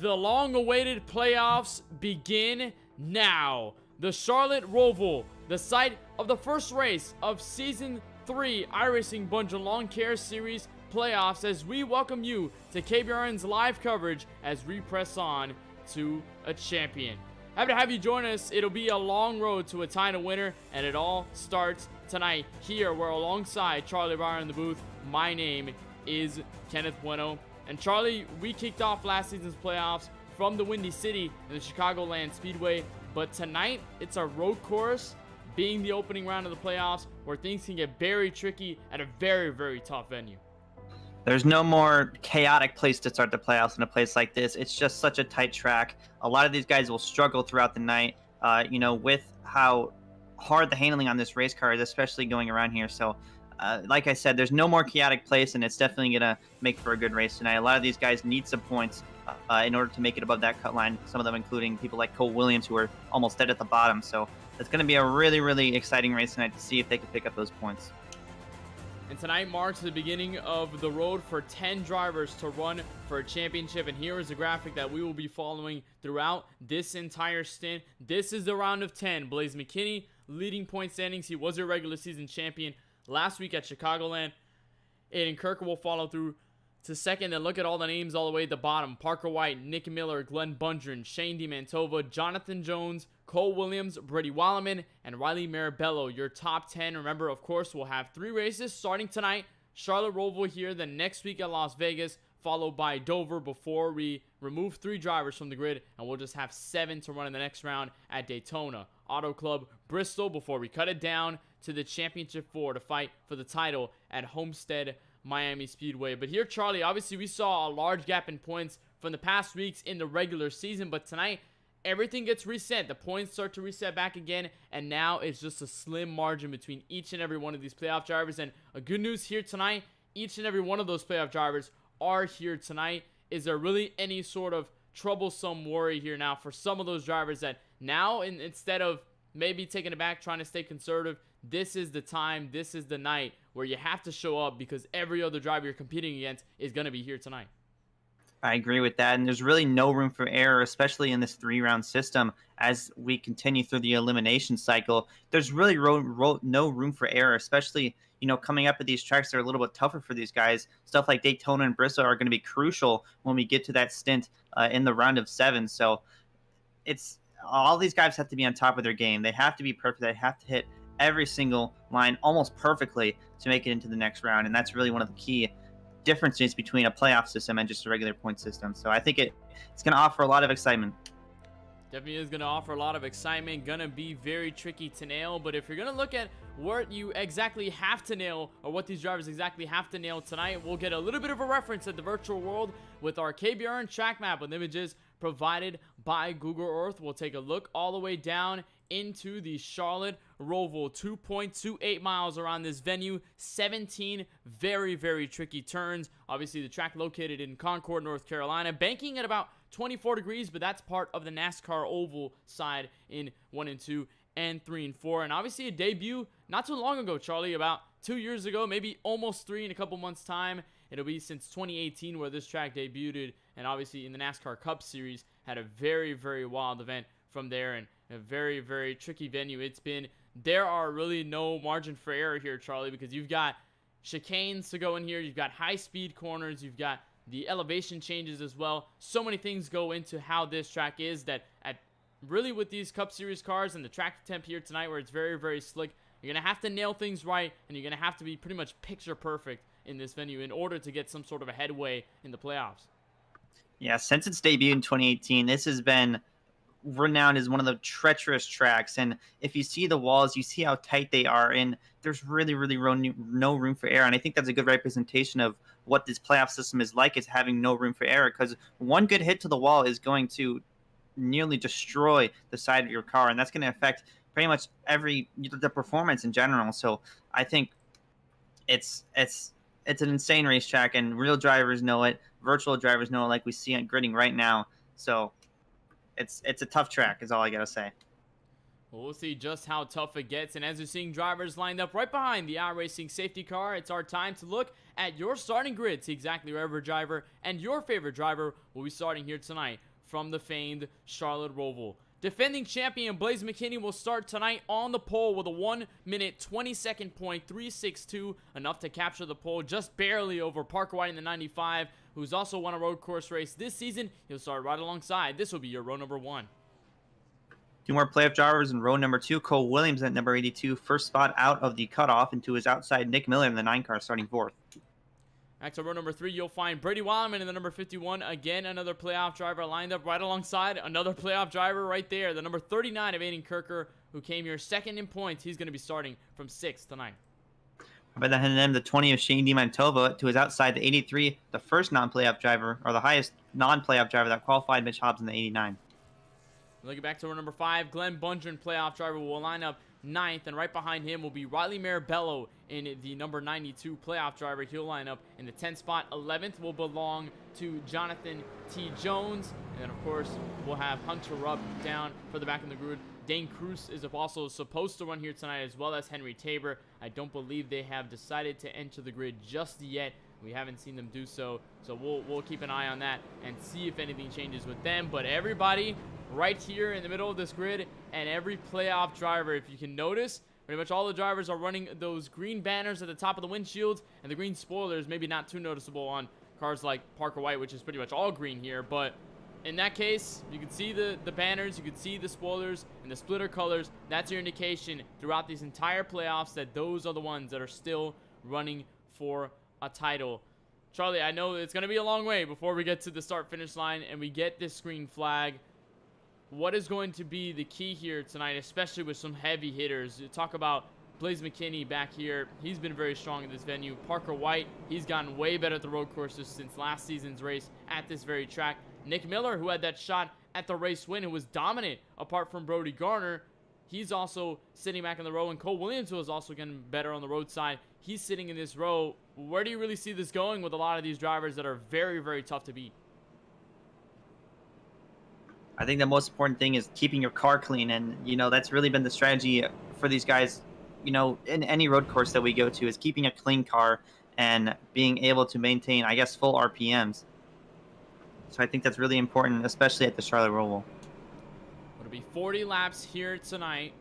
The long-awaited playoffs begin now. The Charlotte Roval, the site of the first race of Season 3 iRacing Bundren Lawn Care Series playoffs, as we welcome you to KBRN's live coverage as we press on to a champion. Happy to have you join us. It'll be a long road to a tie and a winner, and it all starts tonight here. We're alongside Charlie Baier in the booth. My name is Kenneth Bueno. And Charlie, we kicked off last season's playoffs from the Windy City in the Chicagoland Speedway, but tonight it's a road course, being the opening round of the playoffs, where things can get very tricky at a very, very tough venue. There's no more chaotic place to start the playoffs in a place like this. It's just such a tight track. A lot of these guys will struggle throughout the night, with how hard the handling on this race car is, especially going around here. So, like I said, there's no more chaotic place, and it's definitely going to make for a good race tonight. A lot of these guys need some points in order to make it above that cut line, some of them including people like Cole Williams, who are almost dead at the bottom. So it's going to be a really, really exciting race tonight to see if they can pick up those points. And tonight marks the beginning of the road for 10 drivers to run for a championship. And here is a graphic that we will be following throughout this entire stint. This is the round of 10. Blaze McKinney leading point standings. He was a regular season champion last week at Chicagoland. Aiden Kirker will follow through to second. And look at all the names all the way at the bottom. Parker White, Nick Miller, Glenn Bundren, Shane DiMantova, Jonathan Jones, Cole Williams, Brady Wallerman, and Riley Marabello. Your top 10. Remember, of course, we'll have 3 races starting tonight. Charlotte Roval here, then next week at Las Vegas, followed by Dover before we remove 3 drivers from the grid, and we'll just have 7 to run in the next round at Daytona. Auto Club Bristol before we cut it down to the Championship 4 to fight for the title at Homestead Miami Speedway. But here, Charlie, obviously we saw a large gap in points from the past weeks in the regular season, but tonight everything gets reset. The points start to reset back again, and now it's just a slim margin between each and every one of these playoff drivers. And a good news here tonight, each and every one of those playoff drivers are here tonight. Is there really any sort of troublesome worry here now for some of those drivers that now, instead of maybe taking it back, trying to stay conservative, this is the time, this is the night where you have to show up because every other driver you're competing against is going to be here tonight? I agree with that, and there's really no room for error, especially in this 3-round system. As we continue through the elimination cycle, there's really no room for error, especially, coming up at these tracks that are a little bit tougher for these guys. Stuff like Daytona and Bristol are going to be crucial when we get to that stint in the round of 7. So it's all these guys have to be on top of their game. They have to be perfect. They have to hit every single line almost perfectly to make it into the next round, and that's really one of the key differences between a playoff system and just a regular point system. So I think it's going to offer a lot of excitement. Definitely is going to offer a lot of excitement. Going to be very tricky to nail. But if you're going to look at what you exactly have to nail, or what these drivers exactly have to nail tonight, we'll get a little bit of a reference at the virtual world with our KBRN Track Map with images provided by Google Earth. We'll take a look all the way down into the Charlotte Roval. 2.28 miles around this venue, 17 very, very tricky turns. Obviously, the track located in Concord, North Carolina, banking at about 24 degrees, but that's part of the NASCAR oval side in 1 and 2 and 3 and 4. And obviously a debut not too long ago, Charlie, about 2 years ago, maybe almost 3 in a couple months' time. It'll be since 2018 where this track debuted, and obviously in the NASCAR Cup Series had a very, very wild event from there, and a very, very tricky venue it's been. There are really no margin for error here, Charlie, because you've got chicanes to go in here, you've got high-speed corners, you've got the elevation changes as well. So many things go into how this track is that really with these Cup Series cars and the track temp here tonight where it's very, very slick, you're going to have to nail things right, and you're going to have to be pretty much picture perfect in this venue in order to get some sort of a headway in the playoffs. Yeah, since its debut in 2018, this has been renowned as one of the treacherous tracks. And if you see the walls, you see how tight they are, and there's really, really no room for error. And I think that's a good representation of what this playoff system is like, is having no room for error, because one good hit to the wall is going to nearly destroy the side of your car, and that's going to affect pretty much the performance in general. So I think it's an insane racetrack, and real drivers know it, virtual drivers know it, like we see on gridding right now. So it's a tough track is all I gotta say. We'll see just how tough it gets. And as you're seeing drivers lined up right behind the iRacing safety car, it's our time to look at your starting grid. See exactly where every driver and your favorite driver will be starting here tonight from the famed Charlotte Roval. Defending champion Blaze McKinney will start tonight on the pole with a 1 minute 20-second point, 3.62, enough to capture the pole just barely over Parker White in the 95, who's also won a road course race this season. He'll start right alongside. This will be your row number 1. 2 more playoff drivers in row number 2. Cole Williams at number 82, first spot out of the cutoff, and to his outside Nick Miller in the 9 car starting 4th. Back to row number 3, you'll find Brady Wildman in the number 51. Again, another playoff driver lined up right alongside another playoff driver right there. The number 39 of Aiden Kirker, who came here second in points. He's going to be starting from 6th tonight. By the hand, the 20 of Shane DiMantova, to his outside the 83, the first non-playoff driver, or the highest non-playoff driver that qualified, Mitch Hobbs in the 89. Looking back to row number 5, Glenn Bundren, playoff driver, will line up 9th, and right behind him will be Riley Marabello in the number 92 playoff driver. He'll line up in the 10th spot. 11th will belong to Jonathan T. Jones, and then of course we'll have Hunter Rupp down for the back of the grid. Dane Cruz is also supposed to run here tonight, as well as Henry Tabor. I don't believe they have decided to enter the grid just yet. We haven't seen them do so, so we'll keep an eye on that and see if anything changes with them. But everybody right here in the middle of this grid, and every playoff driver, if you can notice, pretty much all the drivers are running those green banners at the top of the windshields, and the green spoilers, maybe not too noticeable on cars like Parker White, which is pretty much all green here. But in that case, you can see the banners, you can see the spoilers and the splitter colors. That's your indication throughout these entire playoffs that those are the ones that are still running for a title. Charlie, I know it's going to be a long way before we get to the start-finish line and we get this green flag. What is going to be the key here tonight, especially with some heavy hitters? You talk about Blaze McKinney back here. He's been very strong in this venue. Parker White, he's gotten way better at the road courses since last season's race at this very track. Nick Miller, who had that shot at the race win, who was dominant apart from Brody Garner, he's also sitting back in the row. And Cole Williams, who is also getting better on the road side, he's sitting in this row. Where do you really see this going with a lot of these drivers that are very, very tough to beat? I think the most important thing is keeping your car clean, and that's really been the strategy for these guys. In any road course that we go to, is keeping a clean car and being able to maintain, I guess, full RPMs. So I think that's really important, especially at the Charlotte Roval. It'll be 40 laps here tonight.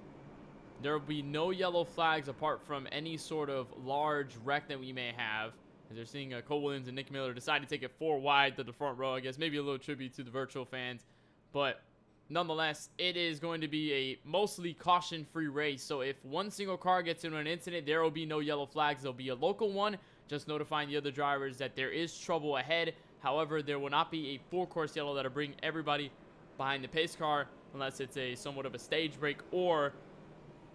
There will be no yellow flags apart from any sort of large wreck that we may have. As they're seeing Cole Williams and Nick Miller decide to take it 4 wide to the front row. I guess maybe a little tribute to the virtual fans. But nonetheless, it is going to be a mostly caution-free race. So if one single car gets into an incident, there will be no yellow flags. There'll be a local one, just notifying the other drivers that there is trouble ahead. However, there will not be a full-course yellow that'll bring everybody behind the pace car unless it's a somewhat of a stage break, or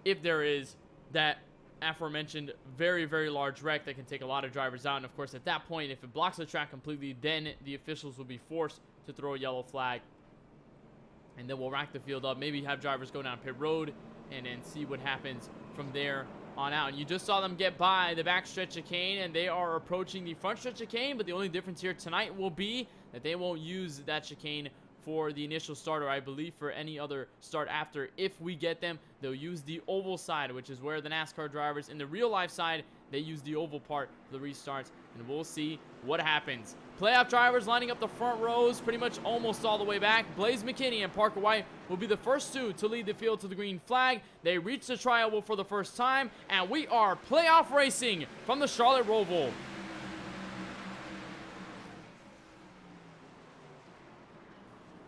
if there is that aforementioned very, very large wreck that can take a lot of drivers out. And of course, at that point, if it blocks the track completely, then the officials will be forced to throw a yellow flag. And then we'll rack the field up, maybe have drivers go down pit road, and then see what happens from there on out. And you just saw them get by the back stretch chicane, and they are approaching the front stretch chicane, but the only difference here tonight will be that they won't use that chicane for the initial start, or I believe for any other start after. If we get them, they'll use the oval side, which is where the NASCAR drivers in the real life side, they use the oval part for the restarts, and we'll see what happens. Playoff drivers lining up the front rows pretty much almost all the way back. Blaze McKinney and Parker White will be the first two to lead the field to the green flag. They reach the trioval for the first time, and we are playoff racing from the Charlotte Roval.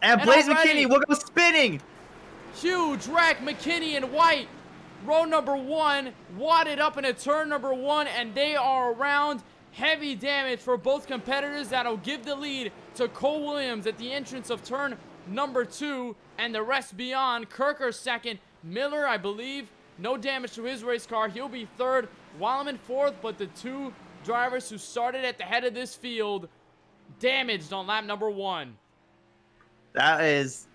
And Blaze McKinney will go spinning. Huge wreck. McKinney and White, row number 1, wadded up into turn number 1, and they are around. Heavy damage for both competitors. That'll give the lead to Cole Williams at the entrance of turn number 2, and the rest beyond. Kirker second. Miller, I believe, no damage to his race car. He'll be third. Wildman fourth, but the 2 drivers who started at the head of this field damaged on lap number 1. That is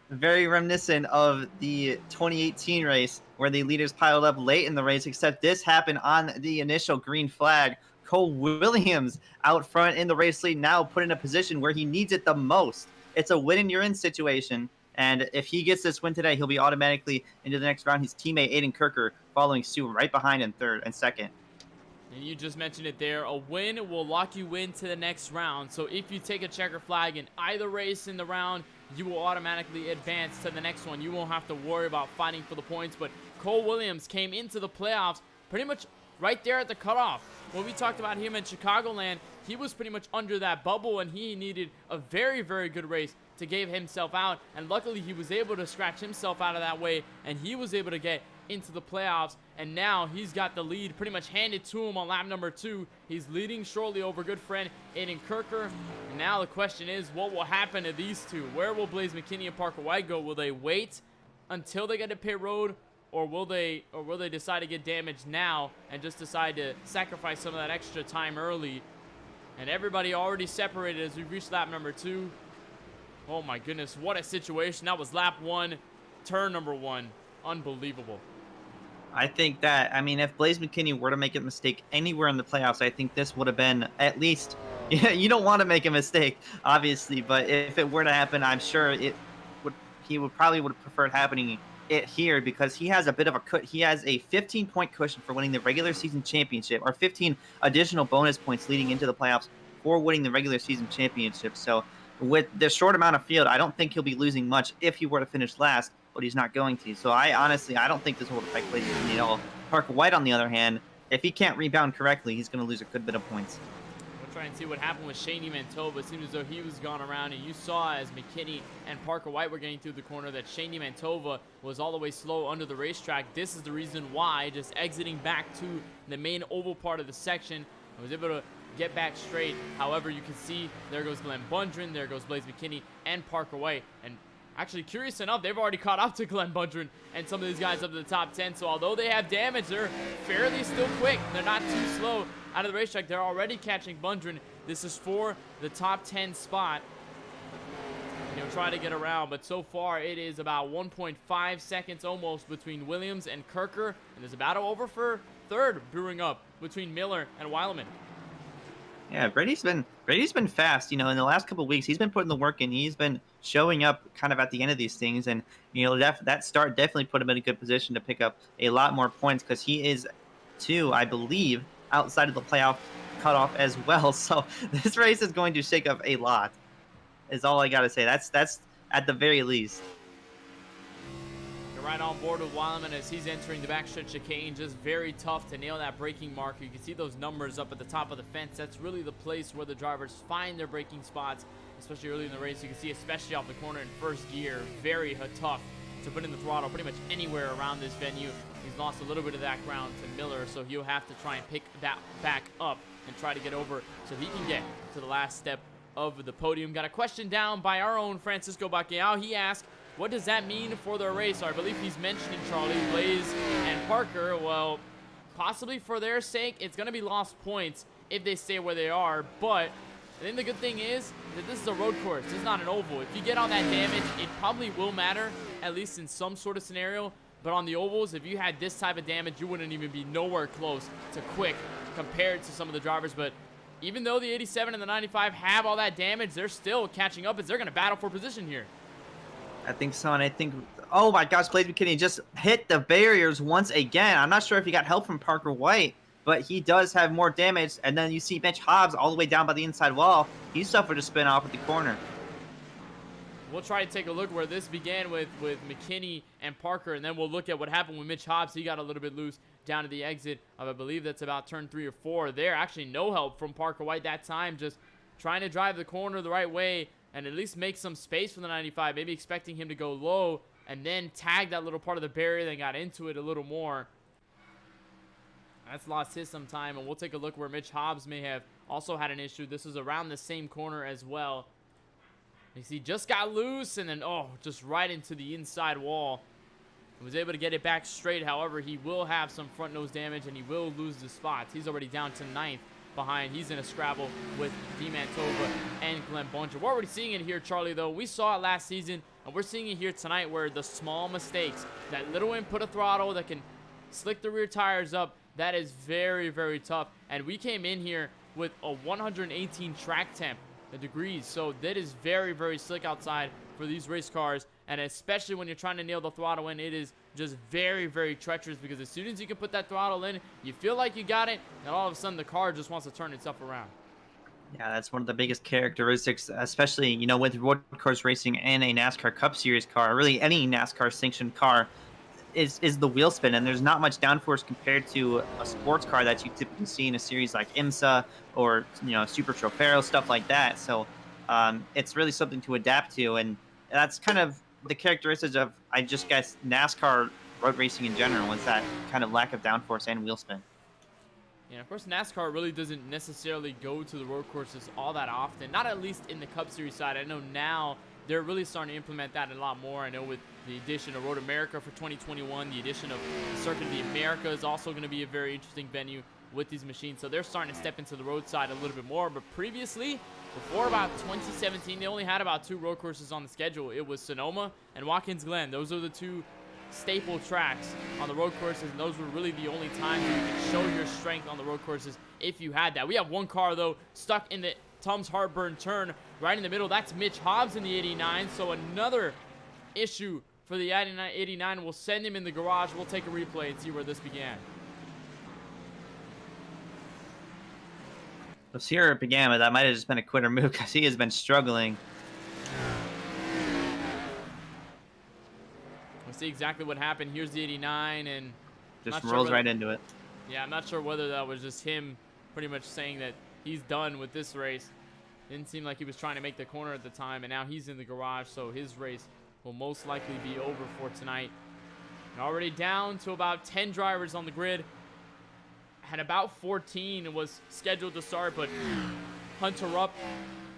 very reminiscent of the 2018 race where the leaders piled up late in the race, except this happened on the initial green flag. Cole Williams out front in the race lead, now put in a position where he needs it the most. It's a win and you're in situation, And if he gets this win today, he'll be automatically into the next round. His teammate Aiden Kirker following suit right behind in third and second. And you just mentioned it there. A win will lock you into the next round. So if you take a checker flag in either race in the round, you will automatically advance to the next one. You won't have to worry about fighting for the points. But Cole Williams came into the playoffs pretty much right there at the cutoff. When we talked about him in Chicagoland, he was pretty much under that bubble, and he needed a very, very good race to get himself out. And luckily, he was able to scratch himself out of that way, and he was able to get into the playoffs. And now he's got the lead pretty much handed to him on lap number 2. He's leading shortly over good friend Aiden Kirker. And now the question is, what will happen to these two? Where will Blaze McKinney and Parker White go? Will they wait until they get to pit road, or will they decide to get damaged now and just decide to sacrifice some of that extra time early? And everybody already separated as we reached lap number 2. Oh my goodness, what a situation. That was lap 1, turn number 1. Unbelievable. I think that, I mean, if Blaze McKinney were to make a mistake anywhere in the playoffs, I think this would have been at least, you don't want to make a mistake, obviously, but if it were to happen, I'm sure he would probably have preferred happening it here, because he has a bit of he has a 15-point cushion for winning the regular season championship, or 15 additional bonus points leading into the playoffs for winning the regular season championship. So with the short amount of field, I don't think he'll be losing much if he were to finish last, but he's not going to. So I don't think this will affect Blaze McKinney at all. Parker White, on the other hand, if he can't rebound correctly, he's going to lose a good bit of points. We'll try and see what happened with Shaney Mantova. It seemed as though he was gone around, and you saw as McKinney and Parker White were getting through the corner that Shaney Mantova was all the way slow under the racetrack. This is the reason why, just exiting back to the main oval part of the section, I was able to get back straight. However, you can see there goes Glenn Bundren, there goes Blaze McKinney and Parker White. And actually, curious enough, they've already caught up to Glenn Bundren and some of these guys up to the top 10. So although they have damage, they're fairly still quick. They're not too slow out of the racetrack. They're already catching Bundren. This is for the top 10 spot. And he'll try to get around, but so far it is about 1.5 seconds almost between Williams and Kirker. And there's a battle over for third brewing up between Miller and Wileman. Yeah, Brady's been fast. You know, in the last couple of weeks, he's been putting the work in. He's been showing up kind of at the end of these things, and you know that start definitely put him in a good position to pick up a lot more points, because he is, too, I believe, outside of the playoff cutoff as well. So this race is going to shake up a lot. Is all I gotta say. That's at the very least. You're right on board with Wileman as he's entering the backstretch chicane. Just very tough to nail that braking mark. You can see those numbers up at the top of the fence. That's really the place where the drivers find their braking spots, especially early in the race. You can see, especially off the corner in first gear, very tough to put in the throttle pretty much anywhere around this venue. He's lost a little bit of that ground to Miller, so he'll have to try and pick that back up and try to get over so he can get to the last step of the podium. Got a question down by our own Francisco Bacquiao. He asked, what does that mean for their race? So I believe he's mentioning Charlie, Blaze, and Parker. Well, possibly for their sake, it's going to be lost points if they stay where they are. But I think the good thing is that this is a road course. This is not an oval. If you get on that damage, it probably will matter, at least in some sort of scenario. But on the ovals, if you had this type of damage, you wouldn't even be nowhere close to quick compared to some of the drivers. But even though the 87 and the 95 have all that damage, they're still catching up as they're going to battle for position here. I think so, and I think, oh my gosh, Blaze McKinney just hit the barriers once again. I'm not sure if he got help from Parker White, but he does have more damage. And then you see Mitch Hobbs all the way down by the inside wall. He suffered a spin off at the corner. We'll try to take a look where this began with McKinney and Parker, and then we'll look at what happened with Mitch Hobbs. He got a little bit loose down to the exit of, I believe that's about turn 3 or 4 there. Actually, no help from Parker White that time, just trying to drive the corner the right way and at least make some space for the 95, maybe expecting him to go low and then tag that little part of the barrier, then got into it a little more. That's lost his some time, and we'll take a look where Mitch Hobbs may have also had an issue. This is around the same corner as well. You see, just got loose and then, just right into the inside wall. He was able to get it back straight. However, he will have some front nose damage and he will lose the spots. He's already down to 9th behind. He's in a scrabble with D. Mantova and Glenn Bundren. We're already seeing it here, Charlie, though. We saw it last season, and we're seeing it here tonight where the small mistakes, that little input of throttle that can slick the rear tires up, that is very, very tough. And we came in here with a 118 track temp, the degrees. So that is very, very slick outside for these race cars. And especially when you're trying to nail the throttle in, it is just very, very treacherous, because as soon as you can put that throttle in, you feel like you got it, and all of a sudden the car just wants to turn itself around. Yeah, that's one of the biggest characteristics, especially, with road course racing and a NASCAR Cup Series car, really any NASCAR sanctioned car, is the wheel spin. And there's not much downforce compared to a sports car that you typically see in a series like IMSA or, Super Trofeo, stuff like that. So it's really something to adapt to. And that's kind of the characteristics of, I just guess, NASCAR road racing in general, is that kind of lack of downforce and wheel spin. Yeah, of course, NASCAR really doesn't necessarily go to the road courses all that often, not at least in the Cup Series side. I know now they're really starting to implement that a lot more. I know with the addition of Road America for 2021, the addition of Circuit of the America is also going to be a very interesting venue with these machines. So they're starting to step into the road side a little bit more. But previously, before about 2017, they only had about 2 road courses on the schedule. It was Sonoma and Watkins Glen. Those are the 2 staple tracks on the road courses, and those were really the only times you could show your strength on the road courses if you had that. We have one car, though, stuck in the Tums Heartburn turn right in the middle. That's Mitch Hobbs in the 89, so another issue for the 89. We'll send him in the garage. We'll take a replay and see where this began. Let's see where it began, but that might have just been a quitter move, because he has been struggling. We'll see exactly what happened. Here's the 89, and just rolls right into it. Yeah, I'm not sure whether that was just him pretty much saying that he's done with this race. Didn't seem like he was trying to make the corner at the time, and now he's in the garage, so his race will most likely be over for tonight. And already down to about 10 drivers on the grid. Had about 14 was scheduled to start, but Hunter Rupp,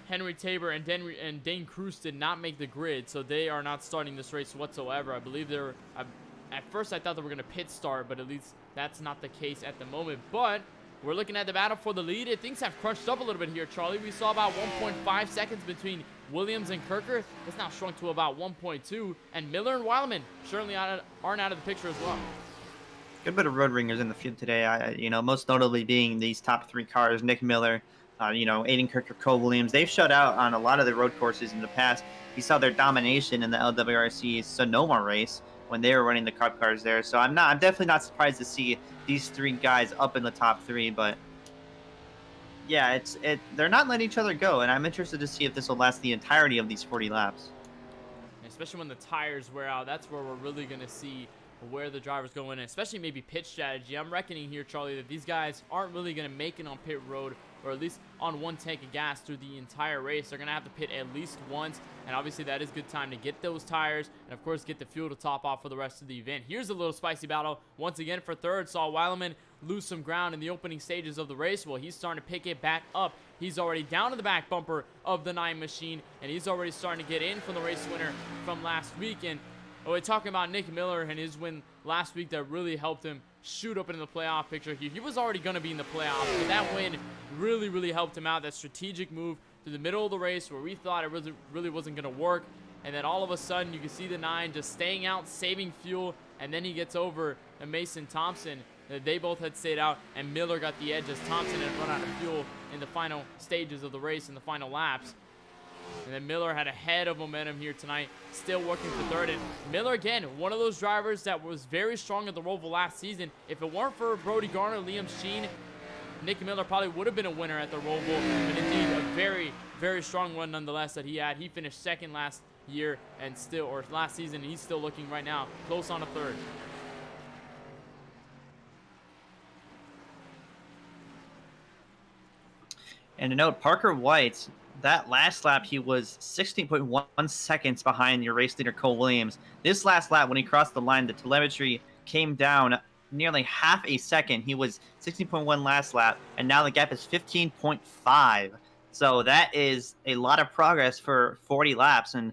Henry Tabor, and Dane Cruz did not make the grid, so they are not starting this race whatsoever. I believe they're... At first, I thought they were going to pit start, but at least that's not the case at the moment. But we're looking at the battle for the lead. Things have crunched up a little bit here, Charlie. We saw about 1.5 seconds between Williams and Kirker. It's now shrunk to about 1.2. And Miller and Wildman certainly aren't out of the picture as well. Good bit of road ringers in the field today. Most notably being these top 3 cars: Nick Miller, Aiden Kirker, Cole Williams. They've shut out on a lot of the road courses in the past. You saw their domination in the LWRC Sonoma race when they were running the Cup cars there. So I'm definitely not surprised to see these 3 guys up in the top 3. But yeah, they're not letting each other go, and I'm interested to see if this will last the entirety of these 40 laps. Especially when the tires wear out, that's where we're really going to see where the drivers go in, especially maybe pit strategy. I'm reckoning here, Charlie, that these guys aren't really going to make it on pit road, or at least on one tank of gas through the entire race. They're going to have to pit at least once, and obviously that is good time to get those tires and, of course, get the fuel to top off for the rest of the event. Here's a little spicy battle once again for third. Saw Weileman lose some ground in the opening stages of the race. Well, he's starting to pick it back up. He's already down to the back bumper of the 9 machine, and he's already starting to get in from the race winner from last weekend. We're talking about Nick Miller and his win last week that really helped him shoot up into the playoff picture. He was already going to be in the playoffs, but that win really, really helped him out. That strategic move to the middle of the race where we thought it really wasn't going to work. And then all of a sudden, you can see the 9 just staying out, saving fuel, and then he gets over Mason Thompson. They both had stayed out, and Miller got the edge as Thompson had run out of fuel in the final stages of the race, in the final laps. And then Miller had a head of momentum here tonight, still working for third. And Miller, again, one of those drivers that was very strong at the Roval last season. If it weren't for Brody Garner, Liam Sheen, Nick Miller probably would have been a winner at the Roval. But indeed, a very, very strong run nonetheless that he had. He finished second last year and still, or last season, and he's still looking right now close on a third. And to note, Parker White, that last lap, he was 16.1 seconds behind your race leader, Cole Williams. This last lap, when he crossed the line, the telemetry came down nearly half a second. He was 16.1 last lap, and now the gap is 15.5. So that is a lot of progress for 40 laps. And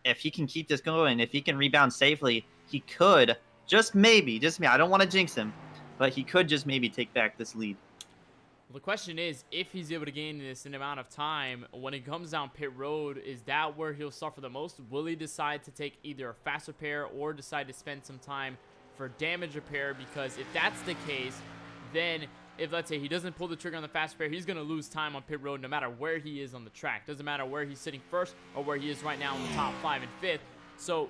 if he can keep this going, if he can rebound safely, he could just maybe, I don't want to jinx him, but he could just maybe take back this lead. The question is, if he's able to gain this in amount of time, when it comes down pit road, is that where he'll suffer the most? Will he decide to take either a fast repair or decide to spend some time for damage repair? Because if that's the case, then if, let's say, he doesn't pull the trigger on the fast repair, he's going to lose time on pit road no matter where he is on the track. Doesn't matter where he's sitting first or where he is right now in the top 5 and 5th. So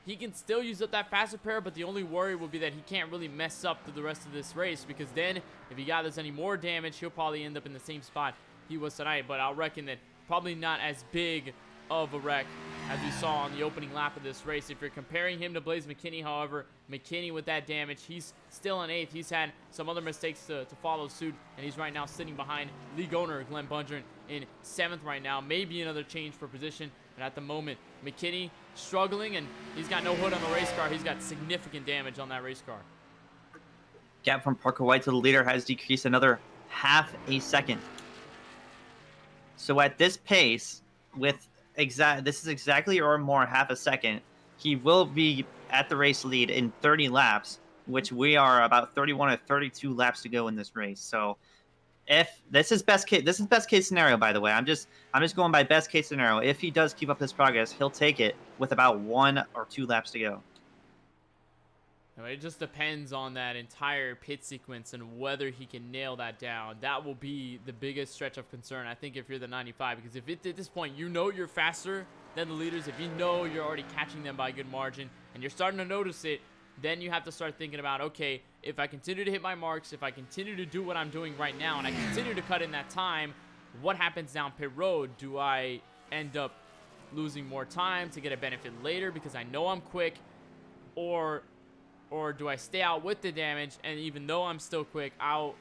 he can still use up that fast repair, but the only worry will be that he can't really mess up through the rest of this race, because then if he gathers any more damage, he'll probably end up in the same spot he was tonight. But I'll reckon that probably not as big of a wreck as we saw on the opening lap of this race. If you're comparing him to Blaze McKinney, however, McKinney with that damage, he's still in 8th. He's had some other mistakes to follow suit, and he's right now sitting behind league owner Glenn Bundren in 7th right now. Maybe another change for position, but at the moment, McKinney struggling, and he's got no hood on the race car. He's got significant damage on that race car. Gap from Parker White to the leader has decreased another half a second. So at this pace, with this is exactly or more half a second, he will be at the race lead in 30 laps, which we are about 31 or 32 laps to go in this race. So if this is best case scenario, by the way, I'm just going by best case scenario. If he does keep up this progress, he'll take it with about 1 or 2 laps to go. It just depends on that entire pit sequence and whether he can nail that down. That will be the biggest stretch of concern, I think, if you're the 95. Because if at this point you know you're faster than the leaders, if you know you're already catching them by a good margin, and you're starting to notice it, then you have to start thinking about, okay, if I continue to hit my marks, if I continue to do what I'm doing right now, and I continue to cut in that time, what happens down pit road? Do I end up losing more time to get a benefit later because I know I'm quick, or do I stay out with the damage, and even though I'm still quick, I'll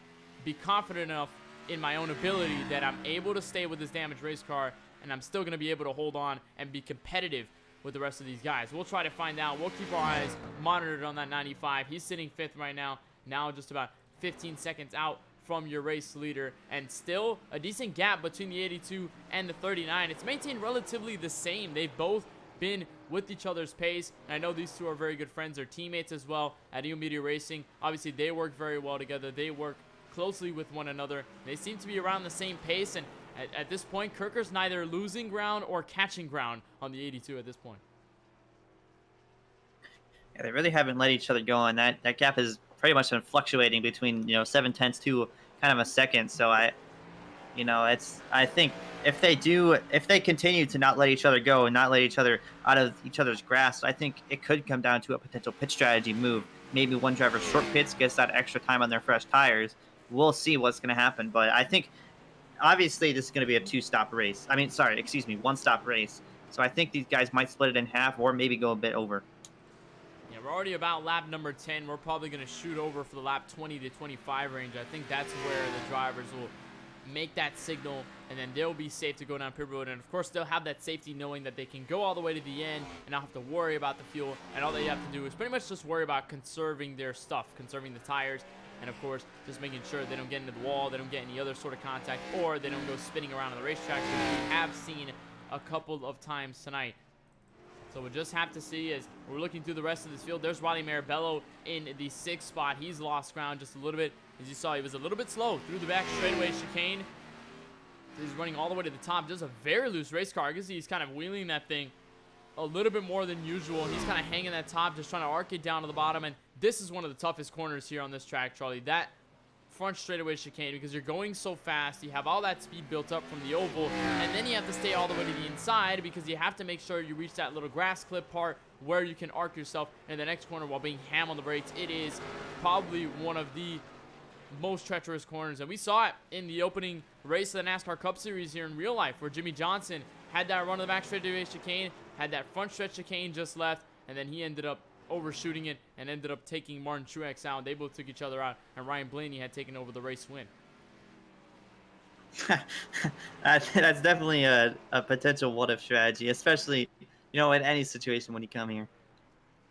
be confident enough in my own ability that I'm able to stay with this damaged race car, and I'm still going to be able to hold on and be competitive with the rest of these guys. We'll try to find out. We'll keep our eyes monitored on that 95. He's sitting 5th right now just about 15 seconds out from your race leader, and still a decent gap between the 82 and the 39. It's maintained relatively the same. They've both been with each other's pace, and I know these two are very good friends. They're teammates as well at Media Racing. Obviously, they work very well together. They work closely with one another. They seem to be around the same pace, and at this point, Kirker's neither losing ground or catching ground on the 82 at this point. Yeah, they really haven't let each other go, and that gap has pretty much been fluctuating between 7/10 to kind of a second. So I think if they continue to not let each other go and not let each other out of each other's grasp, I think it could come down to a potential pit strategy move. Maybe one driver short pits, gets that extra time on their fresh tires. We'll see what's going to happen, but I think obviously this is going to be a one-stop race. So I think these guys might split it in half or maybe go a bit over. Yeah, we're already about lap number 10. We're probably going to shoot over for the lap 20 to 25 range. I think that's where the drivers will make that signal, and then they'll be safe to go down pit road. And of course, they'll have that safety knowing that they can go all the way to the end and not have to worry about the fuel. And all they have to do is pretty much just worry about conserving their stuff, conserving the tires, and of course, just making sure they don't get into the wall, they don't get any other sort of contact, or they don't go spinning around on the racetrack, which we have seen a couple of times tonight. So we'll just have to see as we're looking through the rest of this field. There's Riley Marabello in the 6th spot. He's lost ground just a little bit. As you saw, he was a little bit slow through the back straightaway chicane. He's running all the way to the top. Just a very loose race car. I guess he's kind of wheeling that thing a little bit more than usual. He's kind of hanging that top, just trying to arc it down to the bottom. And this is one of the toughest corners here on this track, Charlie. That front straightaway chicane, because you're going so fast, you have all that speed built up from the oval, and then you have to stay all the way to the inside because you have to make sure you reach that little grass clip part where you can arc yourself in the next corner while being ham on the brakes. It is probably one of the most treacherous corners, and we saw it in the opening race of the NASCAR Cup Series here in real life, where Jimmy Johnson had that run of the back straightaway chicane, had that front stretch chicane just left, and then he ended up overshooting it and ended up taking Martin Truex out. They both took each other out, and Ryan Blaney had taken over the race win. That's definitely a potential what-if strategy, especially in any situation when you come here.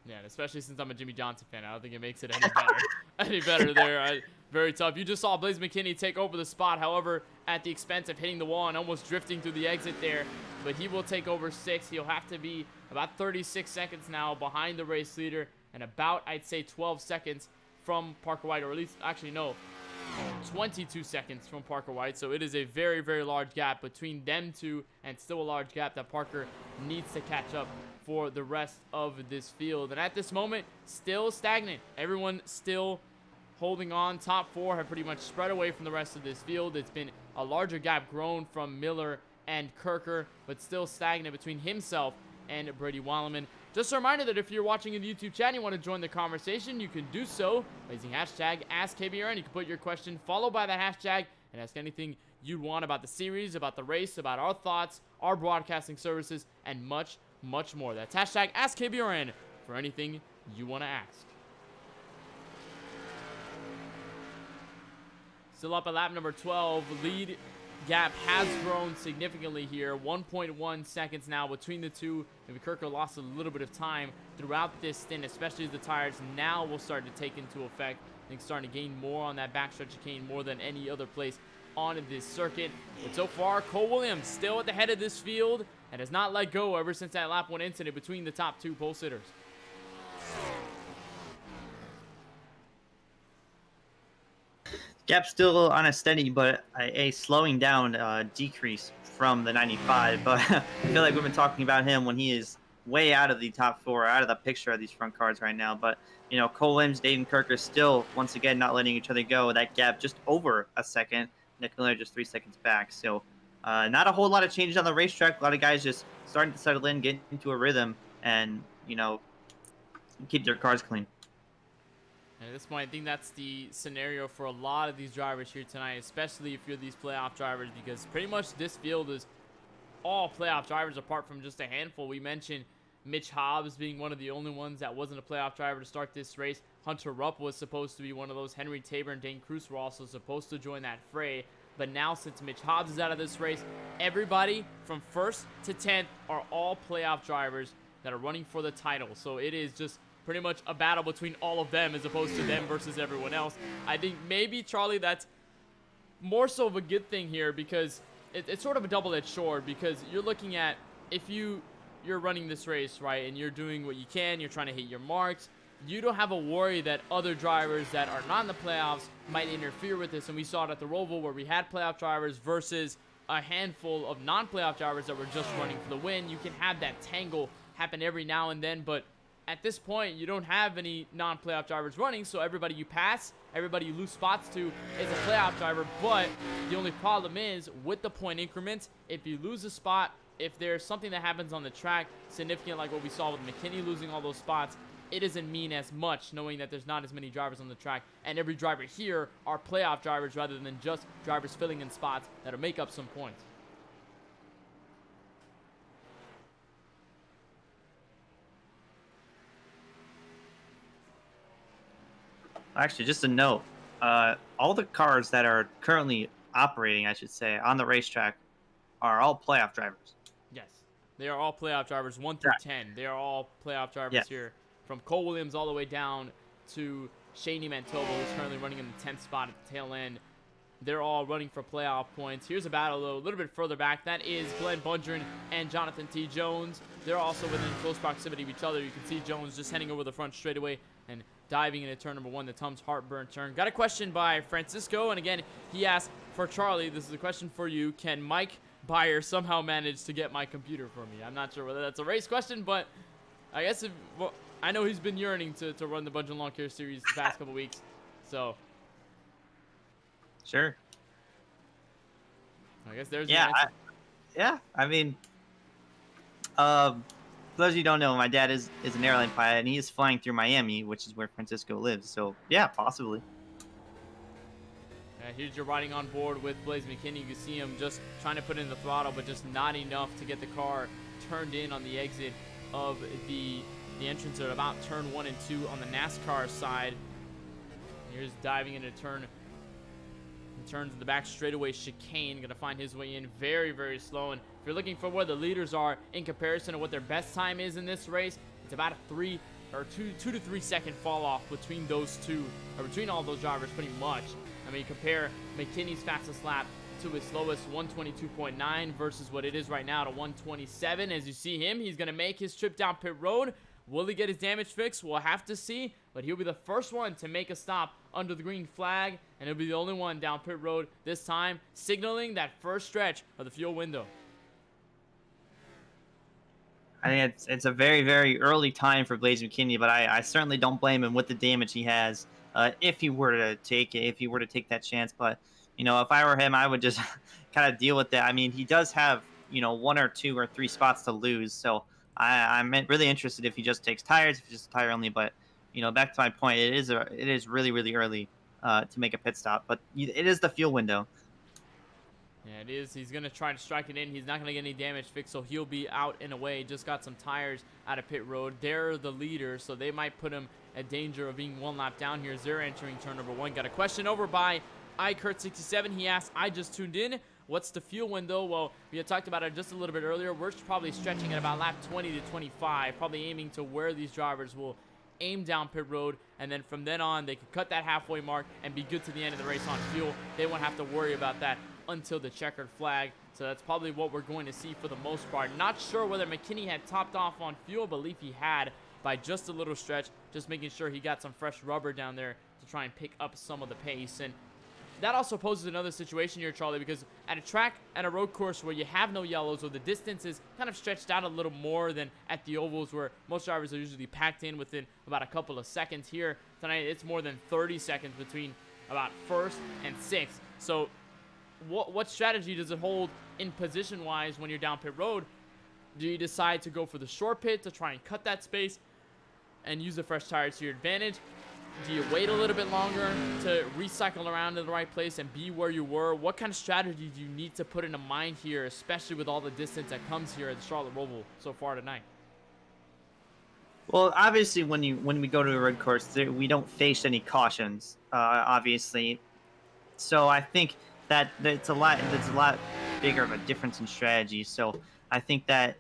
Yeah, and especially since I'm a Jimmy Johnson fan, I don't think it makes it any better. Any better there. Very tough. You just saw Blaze McKinney take over the spot, however, at the expense of hitting the wall and almost drifting through the exit there. But he will take over 6th. He'll have to be about 36 seconds now behind the race leader, and about, I'd say, 12 seconds from Parker White, or at least, actually, no, 22 seconds from Parker White. So it is a very, very large gap between them two, and still a large gap that Parker needs to catch up for the rest of this field. And at this moment, still stagnant. Everyone still holding on. Top 4 have pretty much spread away from the rest of this field. It's been a larger gap grown from Miller and Kirker, but still stagnant between himself and Brady Wallerman. Just a reminder that if you're watching in the YouTube chat and you want to join the conversation, you can do so by using hashtag AskKBRN. You can put your question followed by the hashtag and ask anything you want about the series, about the race, about our thoughts, our broadcasting services, and much, much more. That's hashtag AskKBRN for anything you want to ask. Still up at lap number 12. Lead gap has grown significantly here. 1.1 seconds now between the two. Maybe Kirker lost a little bit of time throughout this stint, especially as the tires now will start to take into effect. I think starting to gain more on that backstretch chicane more than any other place on this circuit. But so far, Cole Williams still at the head of this field and has not let go ever since that lap 1 incident between the top two pole sitters. Gap still on a steady, but a slowing down decrease from the 95. But I feel like we've been talking about him when he is way out of the top 4, out of the picture of these front cars right now. But, you know, Cole Williams, Dayton Kirker still, once again, not letting each other go. That gap just over a second. Nick Miller just 3 seconds back. So not a whole lot of changes on the racetrack. A lot of guys just starting to settle in, get into a rhythm, and, you know, keep their cars clean. And at this point, I think that's the scenario for a lot of these drivers here tonight, especially if you're these playoff drivers, because pretty much this field is all playoff drivers apart from just a handful. We mentioned Mitch Hobbs being one of the only ones that wasn't a playoff driver to start this race. Hunter Rupp was supposed to be one of those. Henry Tabor and Dane Cruz were also supposed to join that fray. But now, since Mitch Hobbs is out of this race, everybody from 1st to 10th are all playoff drivers that are running for the title. So it is just pretty much a battle between all of them as opposed to them versus everyone else. I think maybe, Charlie, that's more so of a good thing here, because it's sort of a double-edged sword, because you're looking at, if you're running this race, right, and you're doing what you can, you're trying to hit your marks, you don't have a worry that other drivers that are not in the playoffs might interfere with this. And we saw it at the Roval where we had playoff drivers versus a handful of non-playoff drivers that were just running for the win. You can have that tangle happen every now and then, but at this point, you don't have any non-playoff drivers running, so everybody you pass, everybody you lose spots to is a playoff driver. But the only problem is, with the point increments, if you lose a spot, if there's something that happens on the track significant like what we saw with McKinney losing all those spots, it doesn't mean as much knowing that there's not as many drivers on the track, and every driver here are playoff drivers rather than just drivers filling in spots that'll make up some points. Actually, just a note, all the cars that are currently operating, I should say, on the racetrack are all playoff drivers. Yes, they are all playoff drivers, 1 through 10. They are all playoff drivers here, from Cole Williams all the way down to Shaney Mantoba, who's currently running in the 10th spot at the tail end. They're all running for playoff points. Here's a battle, though, a little bit further back. That is Glenn Bundren and Jonathan T. Jones. They're also within close proximity of each other. You can see Jones just heading over the front straightaway and diving into turn number 1, the Tums Heartburn turn. Got a question by Francisco, and again, he asked for Charlie. This is a question for you. Can Mike Baier somehow manage to get my computer for me? I'm not sure whether that's a race question, but I guess well, I know he's been yearning to run the Bundren Lawn Care Series the past couple weeks, so. Sure. I guess there's I mean, for those of you who don't know, my dad is an airline pilot, and he is flying through Miami, which is where Francisco lives. So, yeah, possibly. Here's your riding on board with Blaze McKinney. You can see him just trying to put in the throttle, but just not enough to get the car turned in on the exit of the entrance at about turn 1 and 2 on the NASCAR side. Here's diving into turns in the back straightaway chicane. Going to find his way in very, very slow. And if you're looking for where the leaders are in comparison to what their best time is in this race, it's about a 2 to 3 second fall off between those two, or between all those drivers pretty much. I mean, compare McKinney's fastest lap to his slowest 122.9 versus what it is right now to 127. As you see him, he's going to make his trip down pit road. Will he get his damage fixed? We'll have to see, but he'll be the first one to make a stop under the green flag, and he'll be the only one down pit road this time, signaling that first stretch of the fuel window. I think it's a very, very early time for Blaze McKinney, but I certainly don't blame him with the damage he has if he were to take it, if he were to take that chance. But, you know, if I were him, I would just kind of deal with that. I mean, he does have, you know, 1 or 2 or 3 spots to lose, so I'm really interested if he just takes tires, if it's just tire only. But back to my point, it is really really early to make a pit stop, but it is the fuel window. Yeah, it is. He's going to try to strike it in. He's not going to get any damage fixed, so he'll be out and away. Just got some tires out of pit road. They're the leaders, so they might put him at danger of being one lap down here as they're entering turn number 1. Got a question over by iKurt67. He asked, I just tuned in. What's the fuel window? Well, we had talked about it just a little bit earlier. We're probably stretching at about lap 20 to 25, probably aiming to where these drivers will aim down pit road, and then from then on, they can cut that halfway mark and be good to the end of the race on fuel. They won't have to worry about that until the checkered flag. So that's probably what we're going to see for the most part. Not sure whether McKinney had topped off on fuel. Believe he had by just a little stretch, just making sure he got some fresh rubber down there to try and pick up some of the pace. And that also poses another situation here, Charlie, because at a track, at a road course where you have no yellows, or the distance is kind of stretched out a little more than at the ovals where most drivers are usually packed in within about a couple of seconds. Here tonight, it's more than 30 seconds between about first and sixth. So what strategy does it hold in position-wise when you're down pit road? Do you decide to go for the short pit to try and cut that space and use the fresh tires to your advantage? Do you wait a little bit longer to recycle around to the right place and be where you were? What kind of strategy do you need to put into mind here, especially with all the distance that comes here at the Charlotte Roval so far tonight? Well, obviously, when we go to a road course, we don't face any cautions, obviously. So I think that it's a lot bigger of a difference in strategy. So I think that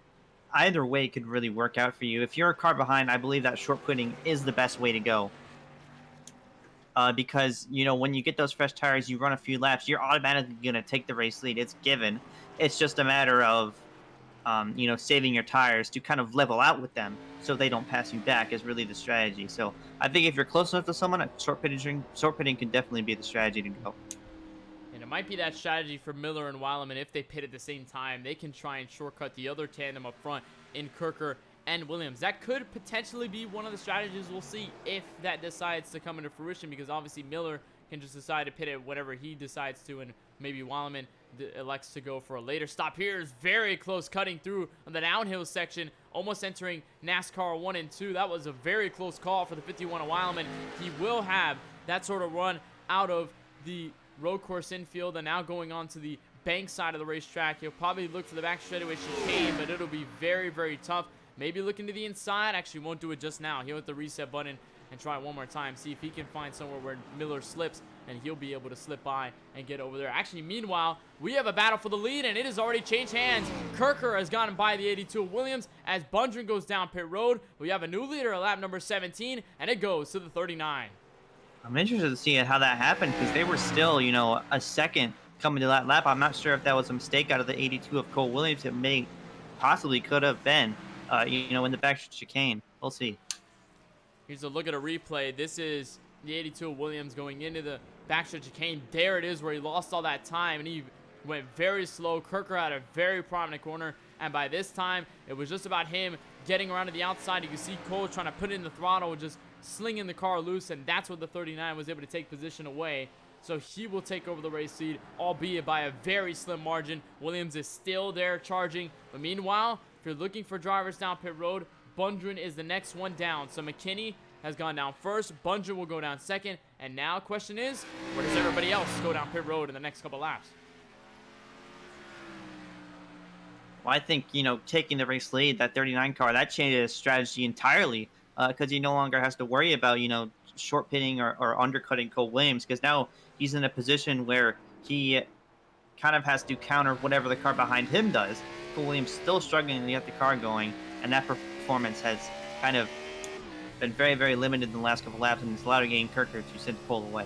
either way could really work out for you. If you're a car behind, I believe that short putting is the best way to go. Because when you get those fresh tires, you run a few laps, you're automatically gonna take the race lead. It's given. It's just a matter of saving your tires to kind of level out with them so they don't pass you back is really the strategy. So I think if you're close enough to someone, short pitting can definitely be the strategy to go. And it might be that strategy for Miller and Weileman. If they pit at the same time, they can try and shortcut the other tandem up front in Kirker and Williams. That could potentially be one of the strategies we'll see if that decides to come into fruition, because obviously Miller can just decide to pit it whenever he decides to, and maybe Weileman elects to go for a later stop. Here is very close, cutting through on the downhill section, almost entering NASCAR 1 and 2. That was a very close call for the 51 of Weileman. He will have that sort of run out of the road course infield and now going on to the bank side of the racetrack. He'll probably look for the back straightaway chicane, but it'll be very, very tough. Maybe looking to the inside. Actually won't do it just now. He'll hit the reset button and try it one more time. See if he can find somewhere where Miller slips, and he'll be able to slip by and get over there. Actually, meanwhile, we have a battle for the lead, and it has already changed hands. Kirker has gotten by the 82 of Williams as Bundren goes down pit road. We have a new leader at lap number 17, and it goes to the 39. I'm interested to see how that happened, because they were still, a second coming to that lap. I'm not sure if that was a mistake out of the 82 of Cole Williams. It possibly could have been. In the back chicane. We'll see. Here's a look at a replay. This is the 82 of Williams going into the backstretch chicane. There it is where he lost all that time, and he went very slow. Kirker had a very prominent corner, and by this time, it was just about him getting around to the outside. You can see Cole trying to put in the throttle, just slinging the car loose, and that's what the 39 was able to take position away. So he will take over the race lead, albeit by a very slim margin. Williams is still there charging, but meanwhile, if you're looking for drivers down pit road, Bundren is the next one down. So McKinney has gone down first. Bundren will go down second. And now question is, where does everybody else go down pit road in the next couple laps? Well, I think, taking the race lead, that 39 car, that changes his strategy entirely, because he no longer has to worry about, short pitting or undercutting Cole Williams, because now he's in a position where he kind of has to counter whatever the car behind him does. Cole Williams still struggling to get the car going, and that performance has kind of been very, very limited in the last couple laps, and it's allowed again Kirker to send pull away.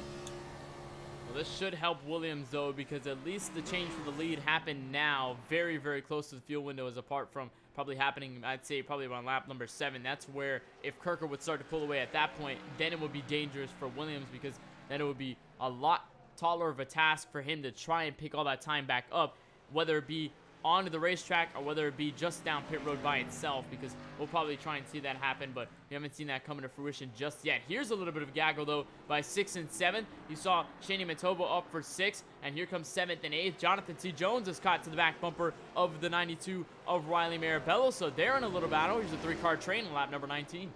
Well, this should help Williams, though, because at least the change for the lead happened now, very, very close to the fuel window, as apart from probably happening, I'd say, probably around lap number 7. That's where, if Kirker would start to pull away at that point, then it would be dangerous for Williams, because then it would be a lot taller of a task for him to try and pick all that time back up, whether it be onto the racetrack, or whether it be just down pit road by itself, because we'll probably try and see that happen, but we haven't seen that come into fruition just yet. Here's a little bit of gaggle, though, by 6th and 7th. You saw Shani Mantova up for 6th, and here comes 7th and 8th. Jonathan T. Jones is caught to the back bumper of the 92 of Riley Marabello, so they're in a little battle. Here's a 3-car train in lap number 19.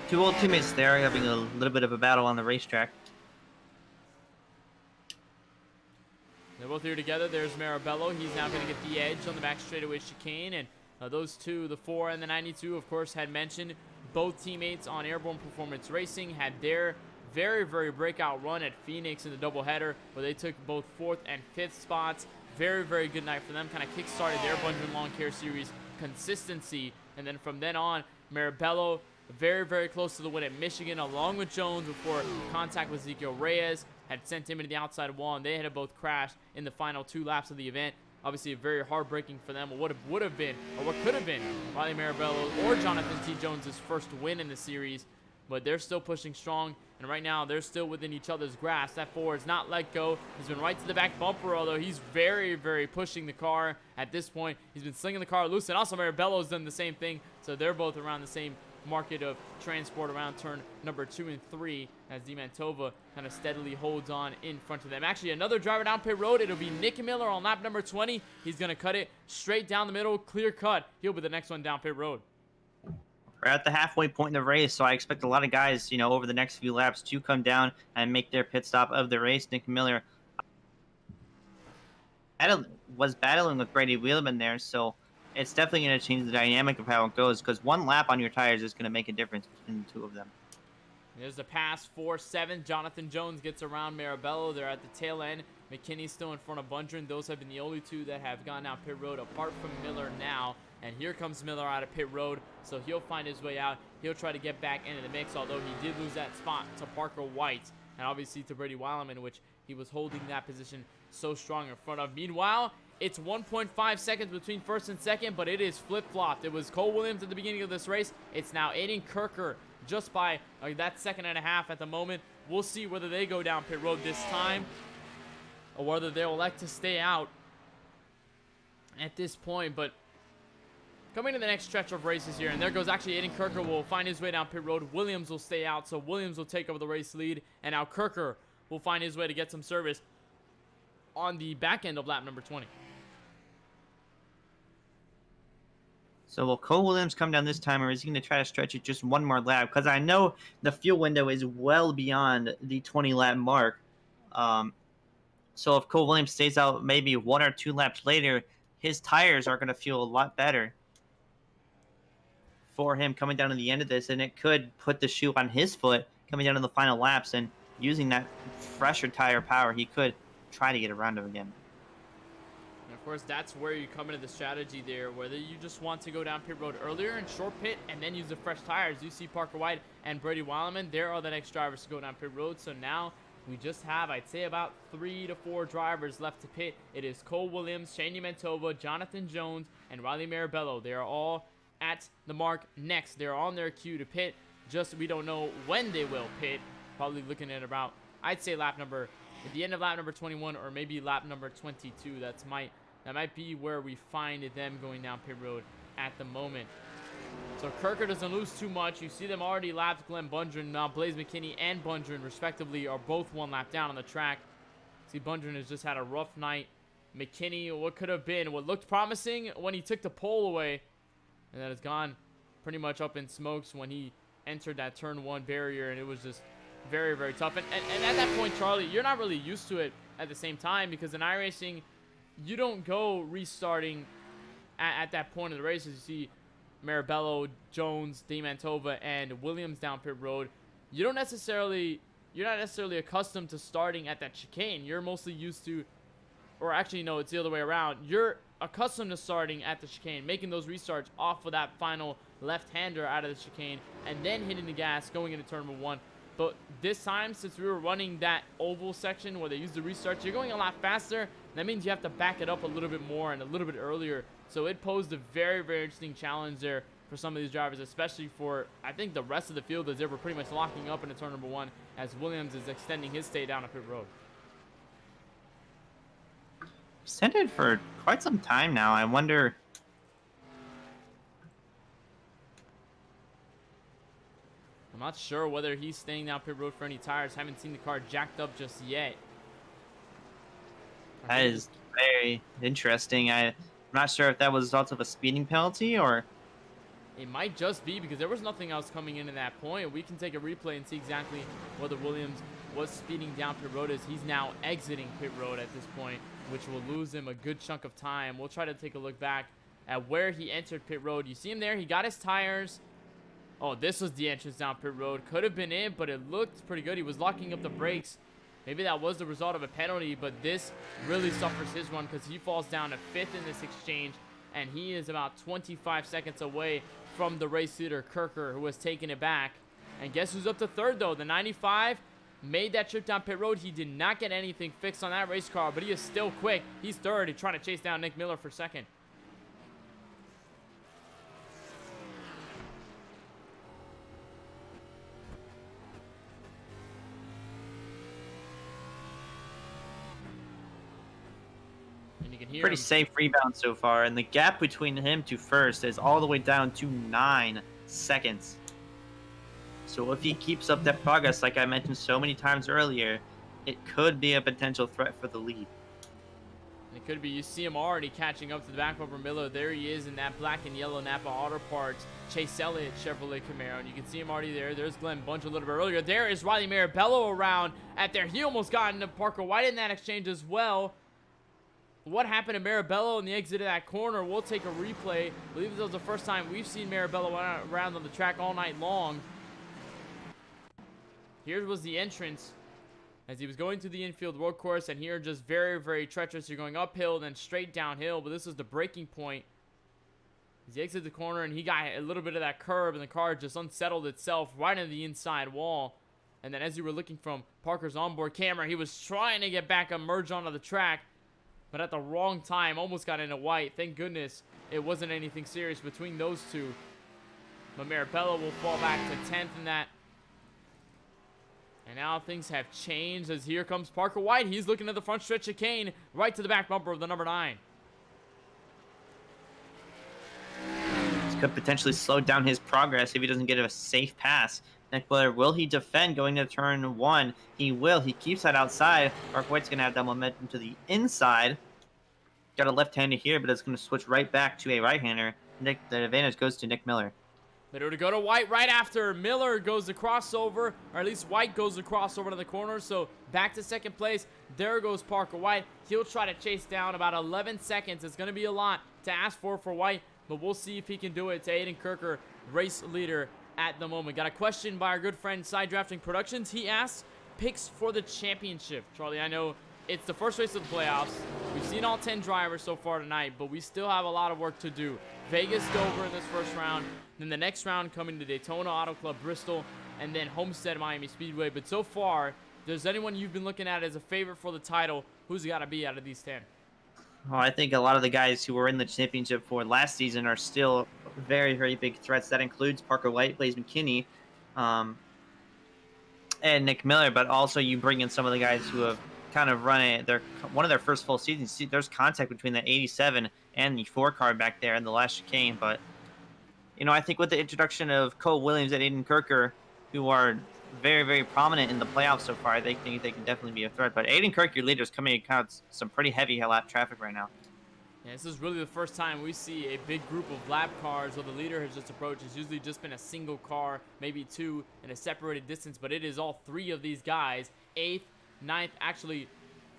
Two old teammates there having a little bit of a battle on the racetrack. They're both here together. There's Marabello. He's now going to get the edge on the back straightaway chicane. And those two, the 4 and the 92, of course, had mentioned both teammates on Airborne Performance Racing had their very, very breakout run at Phoenix in the doubleheader, where they took both 4th and 5th spots. Very, very good night for them. Kind of kick-started their Bundren Lawn Care Series consistency. And then from then on, Marabello very, very close to the win at Michigan, along with Jones, before contact with Ezekiel Reyes had sent him into the outside wall, and they had both crashed in the final 2 laps of the event. Obviously, very heartbreaking for them. What would have been, or what could have been, Riley Marabello or Jonathan T. Jones' first win in the series. But they're still pushing strong, and right now they're still within each other's grasp. That 4 has not let go. He's been right to the back bumper, although he's very, very pushing the car at this point. He's been slinging the car loose, and also Marabello's done the same thing. So they're both around the same market of transport around turn number 2 and 3, as Mantova kind of steadily holds on in front of them. Actually, another driver down pit road. It'll be Nick Miller on lap number 20. He's going to cut it straight down the middle, clear cut. He'll be the next one down pit road. We're at the halfway point in the race, so I expect a lot of guys, over the next few laps to come down and make their pit stop of the race. Nick Miller was battling with Brady Wheelman there, so it's definitely going to change the dynamic of how it goes, because one lap on your tires is going to make a difference between the two of them. There's the pass 4-7. Jonathan Jones gets around Marabello. They're at the tail end. McKinney's still in front of Bundren. Those have been the only two that have gone down pit road, apart from Miller now. And here comes Miller out of pit road, so he'll find his way out. He'll try to get back into the mix, although he did lose that spot to Parker White, and obviously to Brady Weileman, which he was holding that position so strong in front of. Meanwhile, it's 1.5 seconds between first and second, but it is flip-flopped. It was Cole Williams at the beginning of this race. It's now Aiden Kirker just by that 1.5 seconds at the moment. We'll see whether they go down pit road this time, or whether they will elect to stay out at this point. But coming to the next stretch of races here, and there goes actually Aiden Kirker will find his way down pit road. Williams will stay out, so Williams will take over the race lead, and now Kirker will find his way to get some service on the back end of lap number 20. So will Cole Williams come down this time, or is he going to try to stretch it just one more lap? Because I know the fuel window is well beyond the 20-lap mark. So if Cole Williams stays out maybe 1 or 2 laps later, his tires are going to feel a lot better for him coming down to the end of this, and it could put the shoe on his foot coming down to the final laps, and using that fresher tire power, he could try to get around him again. And of course, that's where you come into the strategy there, whether you just want to go down pit road earlier and short pit and then use the fresh tires. You see Parker White and Brady Weileman, there are the next drivers to go down pit road. So now we just have, I'd say, about 3 to 4 drivers left to pit. It is Cole Williams, Shani Mantova, Jonathan Jones, and Riley Marabello. They are all at the mark next. They're on their queue to pit. Just we don't know when they will pit. Probably looking at about, I'd say, at the end of lap number 21, or maybe lap number 22. That might be where we find them going down pit road at the moment. So Kirker doesn't lose too much. You see them already lapped. Glenn Bundren, now Blaze McKinney and Bundren respectively are both 1 lap down on the track. See, Bundren has just had a rough night. McKinney, what could have been, what looked promising when he took the pole away, and that has gone pretty much up in smokes when he entered that turn 1 barrier, and it was just very, very tough. And at that point, Charlie, you're not really used to it at the same time, because in iRacing, you don't go restarting at that point of the race. As you see Marabello, Jones, Mantova, and Williams down pit road, you're not necessarily accustomed to starting at that chicane. You're mostly used to, or actually no, it's the other way around. You're accustomed to starting at the chicane, making those restarts off of that final left-hander out of the chicane, and then hitting the gas going into turn 1. But this time, since we were running that oval section where they use the restarts, you're going a lot faster. That means you have to back it up a little bit more and a little bit earlier. So it posed a very, very interesting challenge there for some of these drivers, especially for, I think, the rest of the field, as they were pretty much locking up into turn number 1 as Williams is extending his stay down a pit road. extended for quite some time now. I wonder. I'm not sure whether he's staying down pit road for any tires. Haven't seen the car jacked up just yet. That is very interesting. I'm not sure if that was a result of a speeding penalty or. It might just be because there was nothing else coming in at that point. We can take a replay and see exactly whether Williams was speeding down pit road as he's now exiting pit road at this point, which will lose him a good chunk of time. We'll try to take a look back at where he entered pit road. You see him there. He got his tires. Oh, this was the entrance down pit road. Could have been it, but it looked pretty good. He was locking up the brakes. Maybe that was the result of a penalty, but this really suffers his run because he falls down to 5th in this exchange, and he is about 25 seconds away from the race leader, Kirker, who has taken it back. And guess who's up to 3rd, though? The 95 made that trip down pit road. He did not get anything fixed on that race car, but he is still quick. He's 3rd. He's trying to chase down Nick Miller for 2nd. Pretty safe rebound so far, and the gap between him to 1st is all the way down to 9 seconds. So if he keeps up that progress, like I mentioned so many times earlier, it could be a potential threat for the lead. It could be. You see him already catching up to the back bumper Miller. There he is in that black and yellow Napa Auto Parts Chase Elliott Chevrolet Camaro, and you can see him already there. There's Glenn Bunch a little bit earlier. There is Riley Marabello around at there. He almost got into Parker White in that exchange as well. What happened to Marabello in the exit of that corner? We'll take a replay. I believe this was the first time we've seen Marabello around on the track all night long. Here was the entrance as he was going through the infield road course, and here just very, very treacherous. You're going uphill, then straight downhill, but this was the breaking point. As he exited the corner, and he got a little bit of that curb, and the car just unsettled itself right into the inside wall. And then as you were looking from Parker's onboard camera, he was trying to get back and merge onto the track, but at the wrong time, almost got into White. Thank goodness it wasn't anything serious between those two. But Marabello will fall back to 10th in that. And now things have changed as here comes Parker White. He's looking at the front stretch chicane, right to the back bumper of the number 9. This could potentially slow down his progress if he doesn't get a safe pass. Nick Miller, will he defend going to turn 1? He will. He keeps that outside. Parker White's going to have that momentum to the inside. Got a left-hander here, but it's going to switch right back to a right-hander. The advantage goes to Nick Miller. Better to go to White right after Miller goes the crossover, or at least White goes the crossover to the corner. So back to 2nd place. There goes Parker White. He'll try to chase down about 11 seconds. It's going to be a lot to ask for White, but we'll see if he can do it. To Aiden Kirker, race leader at the moment. Got a question by our good friend Side Drafting Productions. He asks, picks for the championship. Charlie, I know it's the first race of the playoffs. We've seen all 10 drivers so far tonight, but we still have a lot of work to do. Vegas, Dover in this first round. Then the next round coming to Daytona Auto Club, Bristol, and then Homestead, Miami Speedway. But so far, if there's anyone you've been looking at as a favorite for the title, who's got to be out of these 10? Well, I think a lot of the guys who were in the championship for last season are still very, very big threats. That includes Parker White, Blaze McKinney, and Nick Miller. But also you bring in some of the guys who have kind of run one of their first full seasons. See, there's contact between the 87 and the 4 car back there in the last chicane. But, you know, I think with the introduction of Cole Williams and Aiden Kirker, who are very, very prominent in the playoffs so far, they think they can definitely be a threat. But Aiden Kirk, your leader, is coming across some pretty heavy lap traffic right now. Yeah, this is really the first time we see a big group of lap cars where the leader has just approached. It's usually just been a single car, maybe 2 in a separated distance, but it is all 3 of these guys, 8th, 9th, actually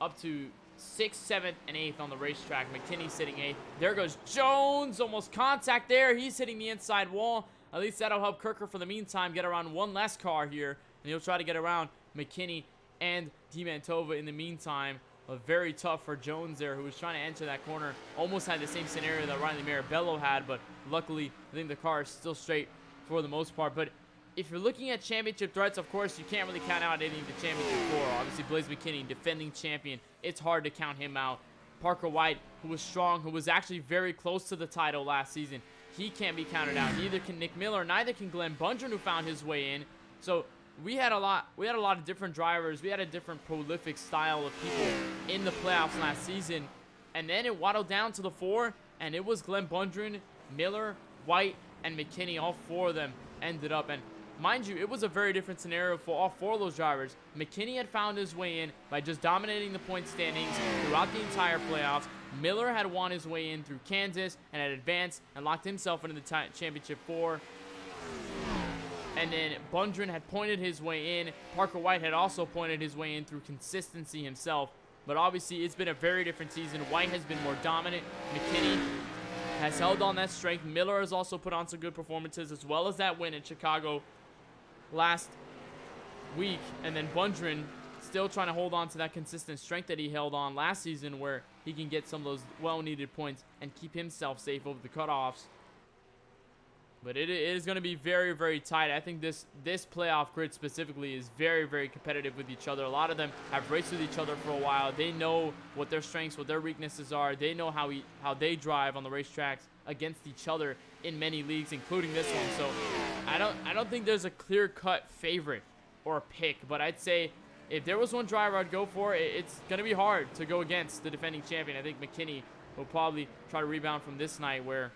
up to 6th, 7th, and 8th on the racetrack. McKinney sitting 8th. There goes Jones, almost contact there. He's hitting the inside wall. At least that'll help Kirker for the meantime get around one less car here, and he'll try to get around McKinney and DiMantova in the meantime. Very tough for Jones there, who was trying to enter that corner. Almost had the same scenario that Riley Marabello had, but luckily I think the car is still straight for the most part. But if you're looking at championship threats, of course, you can't really count out any of the championship 4. Obviously, Blaze McKinney, defending champion. It's hard to count him out. Parker White, who was strong, who was actually very close to the title last season. He can't be counted out. Neither can Nick Miller. Neither can Glenn Bundren, who found his way in. So we had a lot of different drivers. We had a different prolific style of people in the playoffs last season. And then it waddled down to the 4, and it was Glenn Bundren, Miller, White, and McKinney. All 4 of them ended up. And mind you, it was a very different scenario for all 4 of those drivers. McKinney had found his way in by just dominating the point standings throughout the entire playoffs. Miller had won his way in through Kansas and had advanced and locked himself into the championship 4. And then Bundren had pointed his way in. Parker White had also pointed his way in through consistency himself. But obviously, it's been a very different season. White has been more dominant. McKinney has held on that strength. Miller has also put on some good performances, as well as that win in Chicago last week. And then Bundren still trying to hold on to that consistent strength that he held on last season, where he can get some of those well-needed points and keep himself safe over the cutoffs. But it is going to be very, very tight. I think this playoff grid specifically is very, very competitive with each other. A lot of them have raced with each other for a while. They know what their strengths, what their weaknesses are. They know how they drive on the racetracks against each other in many leagues, including this one. So I don't think there's a clear-cut favorite or a pick. But I'd say if there was one driver I'd go for, it's going to be hard to go against the defending champion. I think McKinney will probably try to rebound from this night, where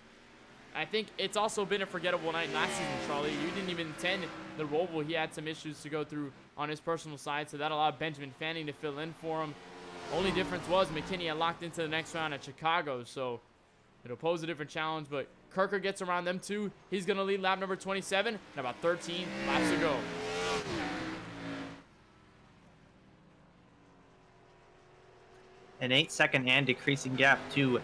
I think it's also been a forgettable night last season, Charlie. You didn't even attend the Roval. He had some issues to go through on his personal side, so that allowed Benjamin Fanning to fill in for him. Only difference was McKinney had locked into the next round at Chicago, so it'll pose a different challenge. But Kirker gets around them too. He's going to lead lap number 27 and about 13 laps to go. An 8-second and decreasing gap to,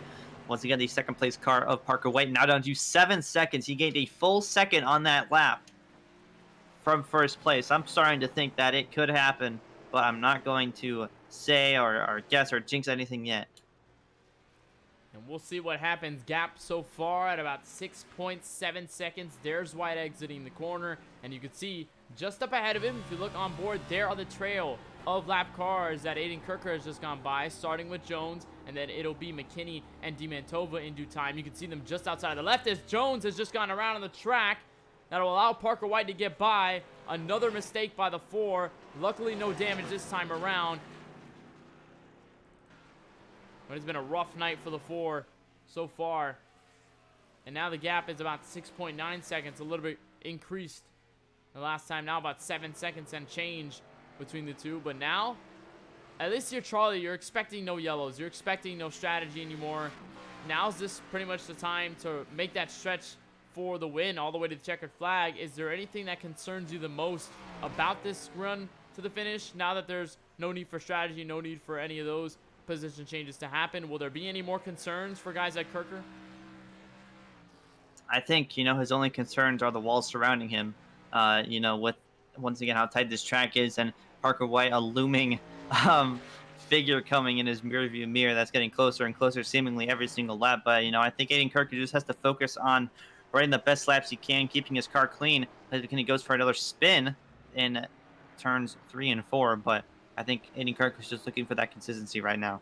once again, the second place car of Parker White. Now down to 7 seconds. He gained a full second on that lap from first place. I'm starting to think that it could happen, but I'm not going to say or guess or jinx anything yet. And we'll see what happens. Gap so far at about 6.7 seconds. There's White exiting the corner, and you can see just up ahead of him, if you look on board, there are the trail of lap cars that Aiden Kirker has just gone by, starting with Jones, and then it'll be McKinney and DiMantova in due time. You can see them just outside of the left as Jones has just gone around on the track. That'll allow Parker White to get by. Another mistake by the 4. Luckily, no damage this time around. But it's been a rough night for the 4 so far. And now the gap is about 6.9 seconds, a little bit increased the last time. Now about 7 seconds and change between the two. But now, at least you're Charlie, you're expecting no yellows. You're expecting no strategy anymore. Now's this pretty much the time to make that stretch for the win all the way to the checkered flag. Is there anything that concerns you the most about this run to the finish now that there's no need for strategy, no need for any of those position changes to happen? Will there be any more concerns for guys like Kirker? I think, his only concerns are the walls surrounding him. With, once again, how tight this track is, and Parker White, a looming figure coming in his rearview mirror that's getting closer and closer seemingly every single lap. But, I think Aiden Kirker just has to focus on running the best laps he can, keeping his car clean. He goes for another spin in turns 3 and 4, but I think Aiden Kirker's just looking for that consistency right now.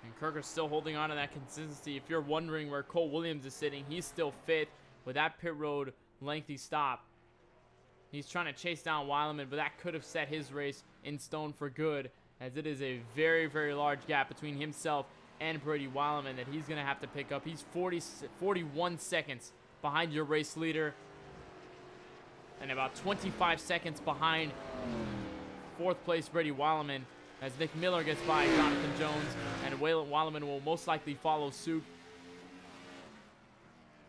And Kirker's still holding on to that consistency. If you're wondering where Cole Williams is sitting, he's still 5th with that pit road lengthy stop. He's trying to chase down Weileman, but that could have set his race in stone for good, as it is a very, very large gap between himself and Brady Weileman that he's going to have to pick up. He's 41 seconds behind your race leader, and about 25 seconds behind 4th place Brady Weileman, as Nick Miller gets by Jonathan Jones, and Weileman will most likely follow suit.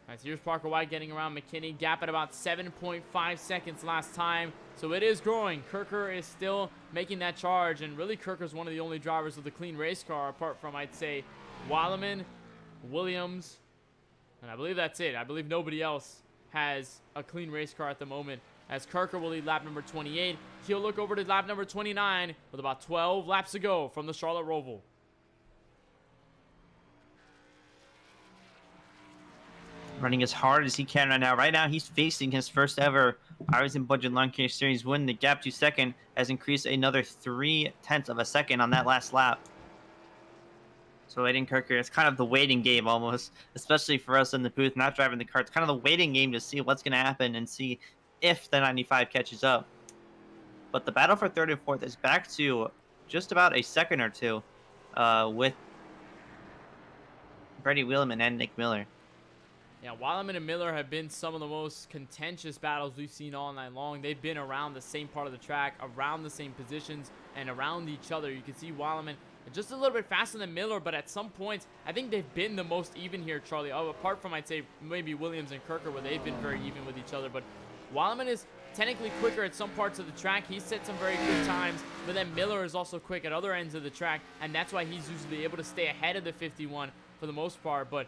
All right, so here's Parker White getting around McKinney. Gap at about 7.5 seconds last time, so it is growing. Kirker is still making that charge, and really Kirker's one of the only drivers with a clean race car, apart from, I'd say, Weileman, Williams, and I believe that's it. I believe nobody else has a clean race car at the moment, as Kirker will lead lap number 28. He'll look over to lap number 29 with about 12 laps to go from the Charlotte Roval. Running as hard as he can right now. Right now, he's facing his first ever iRacing Bundren Lawn Care Series win. The gap to second has increased another 0.3 of a second on that last lap. So Aiden Kirker, it's kind of the waiting game almost, especially for us in the booth, not driving the car. It's kind of the waiting game to see what's going to happen and see if the 95 catches up. But the battle for 3rd and 4th is back to just about a second or two. with Brady Wheelman and Nick Miller. Yeah, Wildman and Miller have been some of the most contentious battles we've seen all night long. They've been around the same part of the track, around the same positions, and around each other. You can see Wildman just a little bit faster than Miller, but at some points, I think they've been the most even here, Charlie. Oh, apart from, I'd say, maybe Williams and Kirker, where they've been very even with each other. But Wildman is technically quicker at some parts of the track. He's set some very good times, but then Miller is also quick at other ends of the track, and that's why he's usually able to stay ahead of the 51 for the most part. But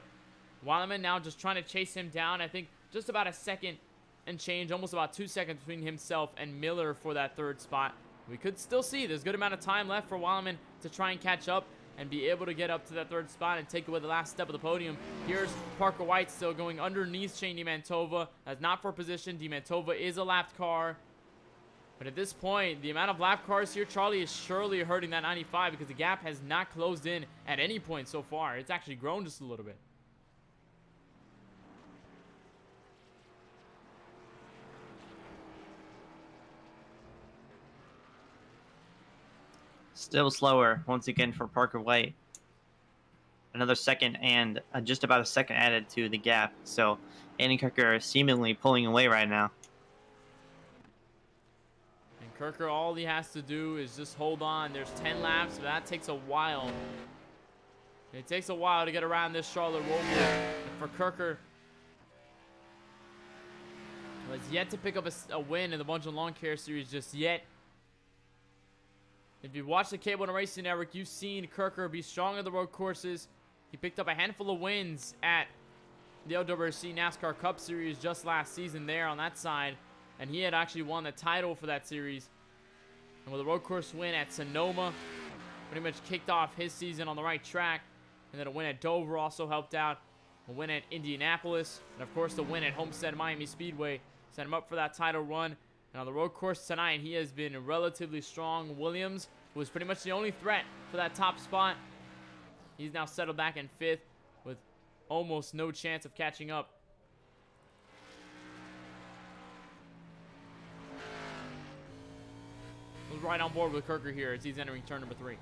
Wildman now just trying to chase him down. I think just about a second and change, almost about 2 seconds between himself and Miller for that third spot. We could still see there's a good amount of time left for Wildman to try and catch up and be able to get up to that third spot and take away the last step of the podium. Here's Parker White still going underneath Shane DiMantova. That's not for position. DiMantova is a lapped car. But at this point, the amount of lap cars here, Charlie, is surely hurting that 95 because the gap has not closed in at any point so far. It's actually grown just a little bit. Still slower once again for Parker White. Another second and just about a second added to the gap. So Andy Kirker is seemingly pulling away right now. And Kirker, all he has to do is just hold on. There's 10 laps, but that takes a while. It takes a while to get around this Charlotte Roval. And for Kirker, he has yet to pick up a win in the Bundren Lawn Care Series just yet. If you watch the KBueno Racing Network, you've seen Kirker be strong on the road courses. He picked up a handful of wins at the LWRC NASCAR Cup Series just last season there on that side. And he had actually won the title for that series. And with a road course win at Sonoma, pretty much kicked off his season on the right track. And then a win at Dover also helped out. A win at Indianapolis. And of course the win at Homestead Miami Speedway set him up for that title run. And on the road course tonight, he has been relatively strong. Williams was pretty much the only threat for that top spot. He's now settled back in 5th with almost no chance of catching up. I was right on board with Kirker here as he's entering turn number 3.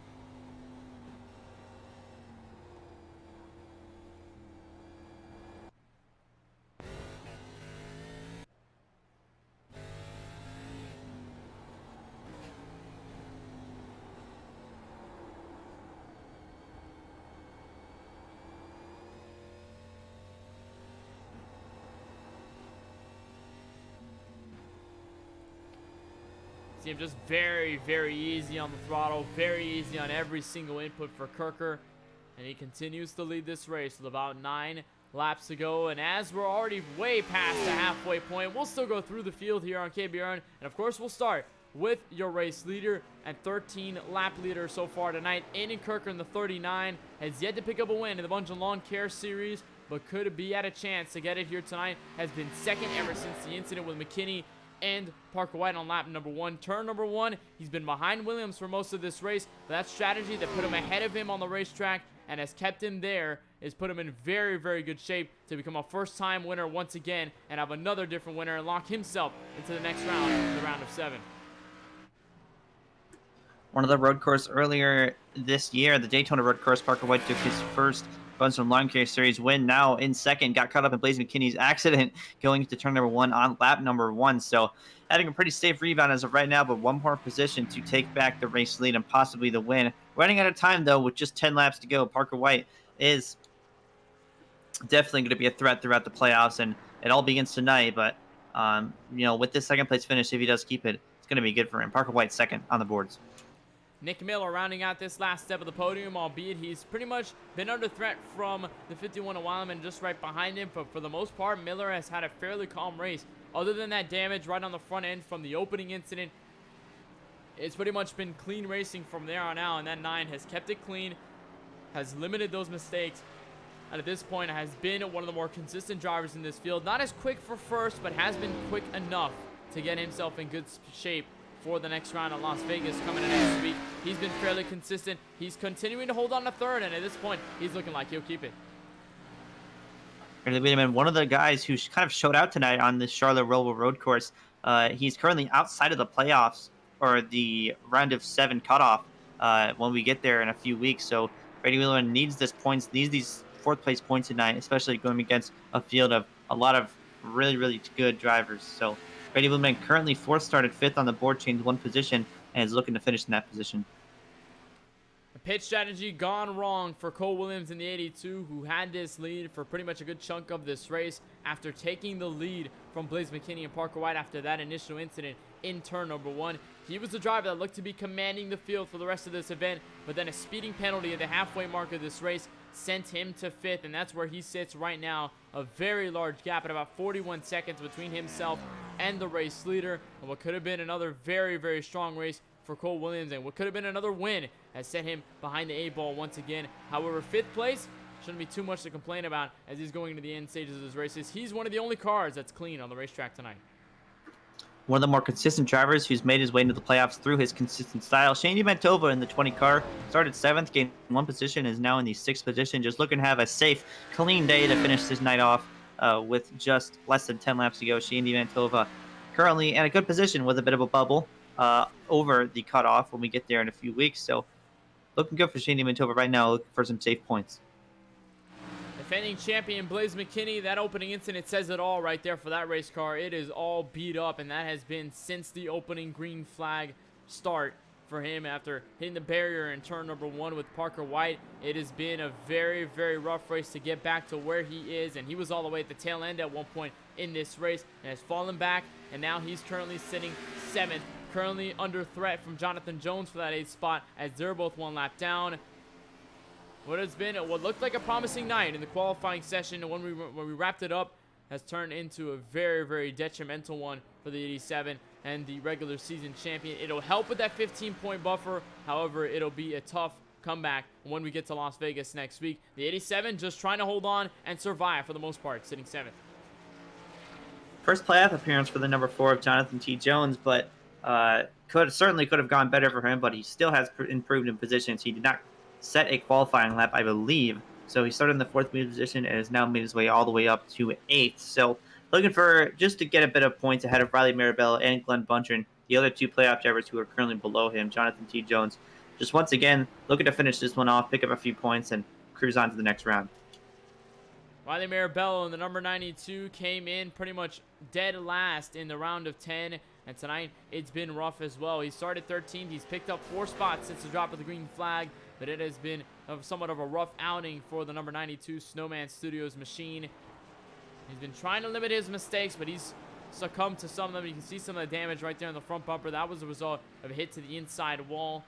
See him just very, very easy on the throttle, very easy on every single input for Kirker. And he continues to lead this race with about 9 laps to go. And as we're already way past the halfway point, we'll still go through the field here on KBRN. And of course, we'll start with your race leader and 13 lap leader so far tonight. Aiden Kirker in the 39 has yet to pick up a win in the Bundren Lawn Care Series, but could be at a chance to get it here tonight. Has been second ever since the incident with McKinney and Parker White on lap number 1. Turn number 1, he's been behind Williams for most of this race, but that strategy that put him ahead of him on the racetrack and has kept him there has put him in very, very good shape to become a first-time winner once again and have another different winner and lock himself into the next round, the round of 7. One of the road course earlier this year, the Daytona road course, Parker White took his first Bundren Lawn Care Series win. Now in second, got caught up in Blaze McKinney's accident going into turn number 1 on lap number 1. So having a pretty safe rebound as of right now, but one more position to take back the race lead and possibly the win. Running out of time though, with just 10 laps to go, Parker White is definitely going to be a threat throughout the playoffs, and it all begins tonight. But you know, with this second place finish, if he does keep it, it's going to be good for him. Parker White second on the boards. Nick Miller rounding out this last step of the podium, albeit he's pretty much been under threat from the 51 of Wildman just right behind him. But for the most part, Miller has had a fairly calm race. Other than that damage right on the front end from the opening incident, it's pretty much been clean racing from there on out. And that 9 has kept it clean, has limited those mistakes, and at this point has been one of the more consistent drivers in this field. Not as quick for first, but has been quick enough to get himself in good shape for the next round at Las Vegas coming in next week. He's been fairly consistent. He's continuing to hold on to third, and at this point, he's looking like he'll keep it. One of the guys who kind of showed out tonight on this Charlotte Roval road course, he's currently outside of the playoffs or the round of 7 cutoff. when we get there in a few weeks. So Brady Wheelerman needs these fourth place points tonight, especially going against a field of a lot of really, really good drivers. So Brady Wheelerman currently fourth, started fifth on the board, changed one position, and is looking to finish in that position. The pitch strategy gone wrong for Cole Williams in the 82, who had this lead for pretty much a good chunk of this race after taking the lead from Blaze McKinney and Parker White after that initial incident in turn number 1. He was the driver that looked to be commanding the field for the rest of this event, but then a speeding penalty at the halfway mark of this race sent him to 5th, and that's where he sits right now. A very large gap at about 41 seconds between himself and the race leader, and what could have been another very, very strong race for Cole Williams, and what could have been another win has set him behind the 8-ball once again. However, 5th place shouldn't be too much to complain about as he's going into the end stages of his races. He's one of the only cars that's clean on the racetrack tonight. One of the more consistent drivers who's made his way into the playoffs through his consistent style. Shane Mantova in the 20 car started 7th, gained 1 position, is now in the 6th position. Just looking to have a safe, clean day to finish this night off with just less than 10 laps to go. Shane Mantova currently in a good position with a bit of a bubble over the cutoff when we get there in a few weeks. So looking good for Shane Mantova right now, looking for some safe points. Defending champion Blaze McKinney, that opening incident says it all right there for that race car. It is all beat up, and that has been since the opening green flag start for him after hitting the barrier in turn number 1 with Parker White. It has been a very, very rough race to get back to where he is, and he was all the way at the tail end at one point in this race and has fallen back, and now he's currently sitting 7th, currently under threat from Jonathan Jones for that 8th spot as they're both 1 lap down. What looked like a promising night in the qualifying session, and when we wrapped it up, has turned into a very, very detrimental one for the 87 and the regular season champion. It'll help with that 15-point buffer. However, it'll be a tough comeback when we get to Las Vegas next week. The 87 just trying to hold on and survive for the most part, sitting 7th. First playoff appearance for the number 4 of Jonathan T. Jones, but certainly could have gone better for him, but he still has improved in positions. He did not set a qualifying lap, I believe. So he started in the 4th position and has now made his way all the way up to 8th. So looking for just to get a bit of points ahead of Riley Marabella and Glenn Bundren, the other 2 playoff drivers who are currently below him. Jonathan T. Jones just once again looking to finish this one off, pick up a few points, and cruise on to the next round. Riley Marabella in the number 92 came in pretty much dead last in the round of 10, and tonight it's been rough as well. He started 13th. He's picked up 4 spots since the drop of the green flag, but it has been somewhat of a rough outing for the number 92 Snowman Studios machine. He's been trying to limit his mistakes, but he's succumbed to some of them. You can see some of the damage right there in the front bumper. That was a result of a hit to the inside wall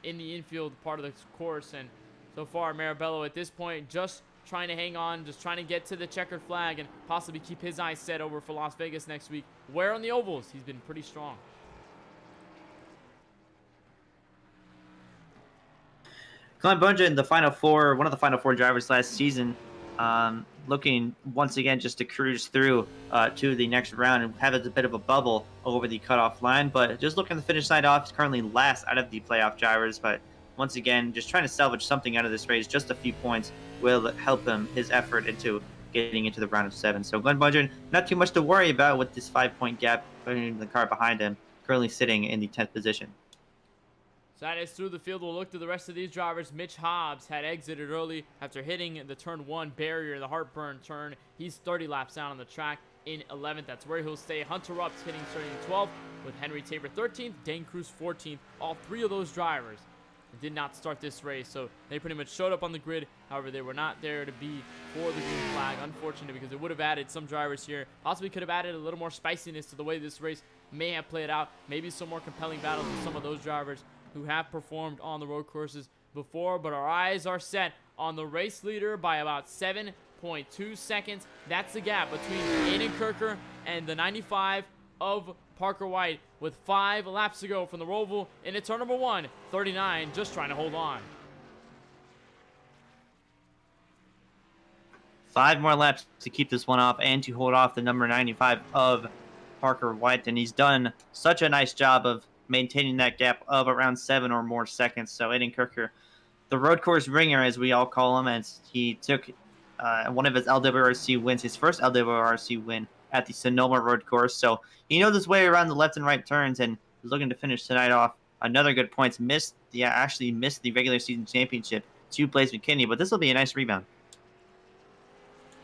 in the infield part of the course. And so far, Marabella at this point just trying to hang on, just trying to get to the checkered flag and possibly keep his eyes set over for Las Vegas next week, where on the ovals he's been pretty strong. Glenn Bundren, one of the final four drivers last season, looking once again just to cruise through to the next round and have a bit of a bubble over the cutoff line, but just looking to finish night off. He's currently last out of the playoff drivers, but once again, just trying to salvage something out of this race. Just a few points will help him, his effort into getting into the round of 7. So Glenn Bundren, not too much to worry about with this 5-point gap putting the car behind him, currently sitting in the 10th position. So that is through the field. We'll look to the rest of these drivers. Mitch Hobbs had exited early after hitting the turn 1 barrier, the heartburn turn. He's 30 laps down on the track in 11th. That's where he'll stay. Hunter Rupp's hitting starting 12th with Henry Tabor 13th, Dane Cruz 14th. All 3 of those drivers did not start this race, so they pretty much showed up on the grid. However, they were not there to be for the green flag. Unfortunate, because it would have added some drivers here. Possibly could have added a little more spiciness to the way this race may have played out. Maybe some more compelling battles with some of those drivers who have performed on the road courses before, but our eyes are set on the race leader by about 7.2 seconds. That's the gap between Aiden Kirker and the 95 of Parker White, with 5 laps to go from the Roval into turn number 1. 39 just trying to hold on. 5 more laps to keep this one off and to hold off the number 95 of Parker White, and he's done such a nice job of maintaining that gap of around 7 or more seconds. So Aiden Kirker, the road course ringer, as we all call him, as he took one of his LWRC wins, his first LWRC win at the Sonoma road course. So he knows his way around the left and right turns and is looking to finish tonight off another good points. Actually missed the regular season championship to Blaze McKinney, but this will be a nice rebound.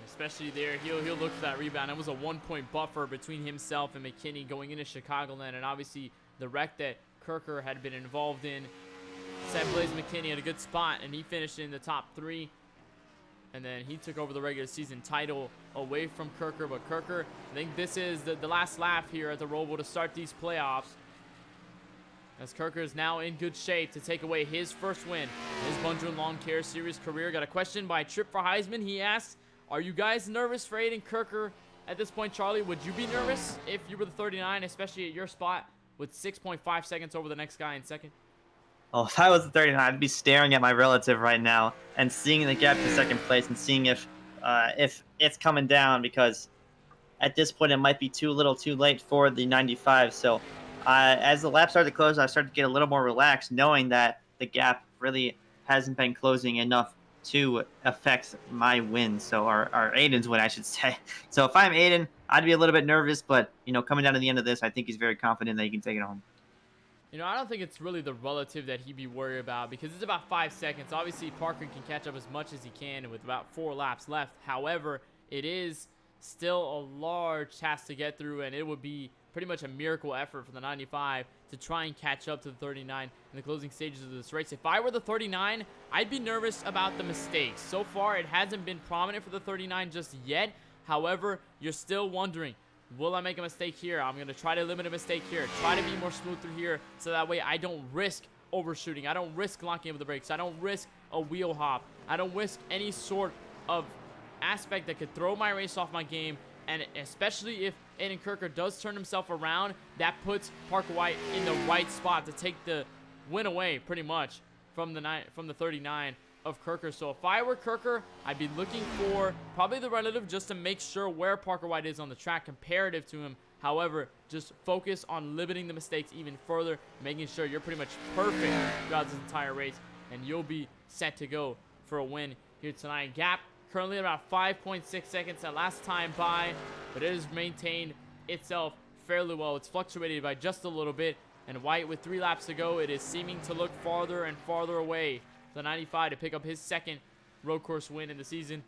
Especially there, he'll look for that rebound. It was a 1-point buffer between himself and McKinney going into Chicagoland, and obviously the wreck that Kirker had been involved in set Blaze McKinney at a good spot, and he finished in the top 3. And then he took over the regular season title away from Kirker. But Kirker, I think this is the last lap here at the Roval to start these playoffs, as Kirker is now in good shape to take away his first win in his Bundren Lawn Care Series career. Got a question by Trip for Heisman. He asks, are you guys nervous for Aiden Kirker at this point? Charlie, would you be nervous if you were the 39, especially at your spot with 6.5 seconds over the next guy in second? Oh, if I was the 39, I'd be staring at my relative right now and seeing the gap to second place and seeing if it's coming down, because at this point it might be too little too late for the 95. So as the lap started to close, I started to get a little more relaxed, knowing that the gap really hasn't been closing enough to affect my win. So our Aiden's win, I should say. So if I'm Aiden, I'd be a little bit nervous, but coming down to the end of this, I think he's very confident that he can take it home. I don't think it's really the relative that he'd be worried about, because it's about 5 seconds. Obviously, Parker can catch up as much as he can with about 4 laps left. However, it is still a large task to get through, and it would be pretty much a miracle effort for the 95 to try and catch up to the 39 in the closing stages of this race. If I were the 39, I'd be nervous about the mistakes. So far, it hasn't been prominent for the 39 just yet. However, you're still wondering, will I make a mistake here? I'm going to try to limit a mistake here. Try to be more smooth through here, so that way I don't risk overshooting. I don't risk locking up the brakes. I don't risk a wheel hop. I don't risk any sort of aspect that could throw my race off my game. And especially if Aiden Kirker does turn himself around, that puts Parker White in the right spot to take the win away pretty much from the 39 of Kirker. So if I were Kirker, I'd be looking for probably the relative just to make sure where Parker White is on the track comparative to him. However, just focus on limiting the mistakes even further, making sure you're pretty much perfect throughout this entire race, and you'll be set to go for a win here tonight. Gap currently at about 5.6 seconds that last time by, but it has maintained itself fairly well. It's fluctuated by just a little bit, and White with 3 laps to go, it is seeming to look farther and farther away. The 95 to pick up his second road course win in the season.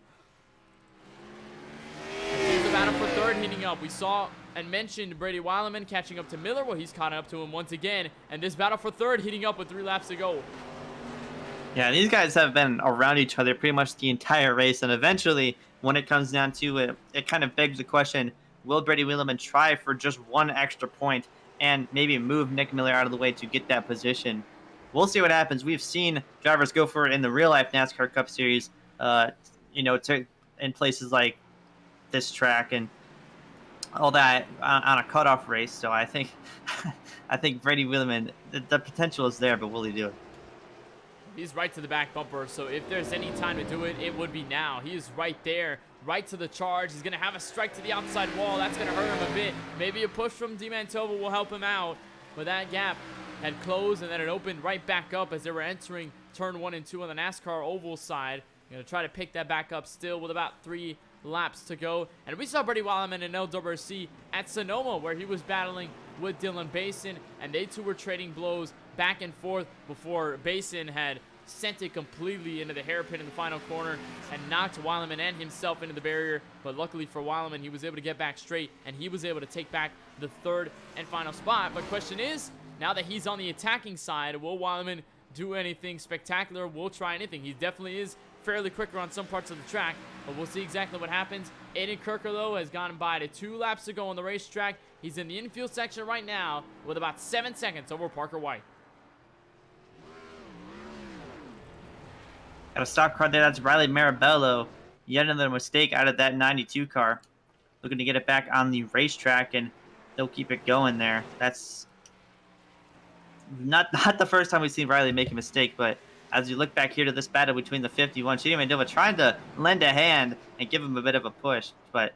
Here's the battle for third heating up. We saw and mentioned Brady Weileman catching up to Miller. Well, he's caught up to him once again. And this battle for third heating up with 3 laps to go. Yeah, these guys have been around each other pretty much the entire race. And eventually, when it comes down to it, it kind of begs the question, will Brady Weileman try for just 1 extra point and maybe move Nick Miller out of the way to get that position? We'll see what happens. We've seen drivers go for it in the real-life NASCAR Cup Series, in places like this track and all that on a cutoff race. So I think Brady Weileman, the potential is there, but will he do it? He's right to the back bumper, so if there's any time to do it, it would be now. He is right there, right to the charge. He's going to have a strike to the outside wall. That's going to hurt him a bit. Maybe a push from DeMantova will help him out, but that gap had closed, and then it opened right back up as they were entering turn 1 and 2 on the NASCAR oval side. Going to try to pick that back up still with about 3 laps to go. And we saw Brady Weileman and LWC at Sonoma, where he was battling with Dylan Basin, and they two were trading blows back and forth before Basin had sent it completely into the hairpin in the final corner and knocked Weileman and himself into the barrier. But luckily for Weileman, he was able to get back straight, and he was able to take back the 3rd and final spot. But question is, now that he's on the attacking side, will Weileman do anything spectacular? Will try anything? He definitely is fairly quicker on some parts of the track, but we'll see exactly what happens. Aiden Kirker, though, has gone by to 2 laps to go on the racetrack. He's in the infield section right now with about 7 seconds over Parker White. Got a stock car there. That's Riley Marabello. Yet another mistake out of that 92 car. Looking to get it back on the racetrack, and they'll keep it going there. That's not the first time we've seen Riley make a mistake, but as you look back here to this battle between the 51, DeMantova trying to lend a hand and give him a bit of a push, but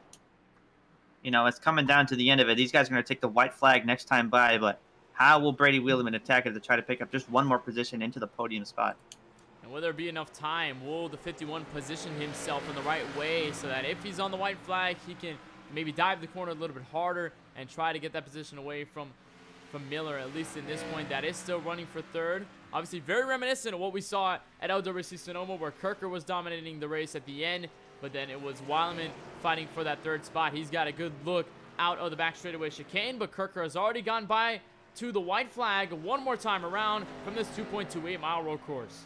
it's coming down to the end of it. These guys are going to take the white flag next time by, but how will Brady Weileman attack it to try to pick up just 1 more position into the podium spot? And will there be enough time? Will the 51 position himself in the right way so that if he's on the white flag, he can maybe dive the corner a little bit harder and try to get that position away from from Miller, at least in this point, that is still running for third. Obviously, very reminiscent of what we saw at LWC Sonoma, where Kirker was dominating the race at the end, but then it was Weileman fighting for that third spot. He's got a good look out of the back straightaway chicane, but Kirker has already gone by to the white flag one more time around from this 2.28 mile road course.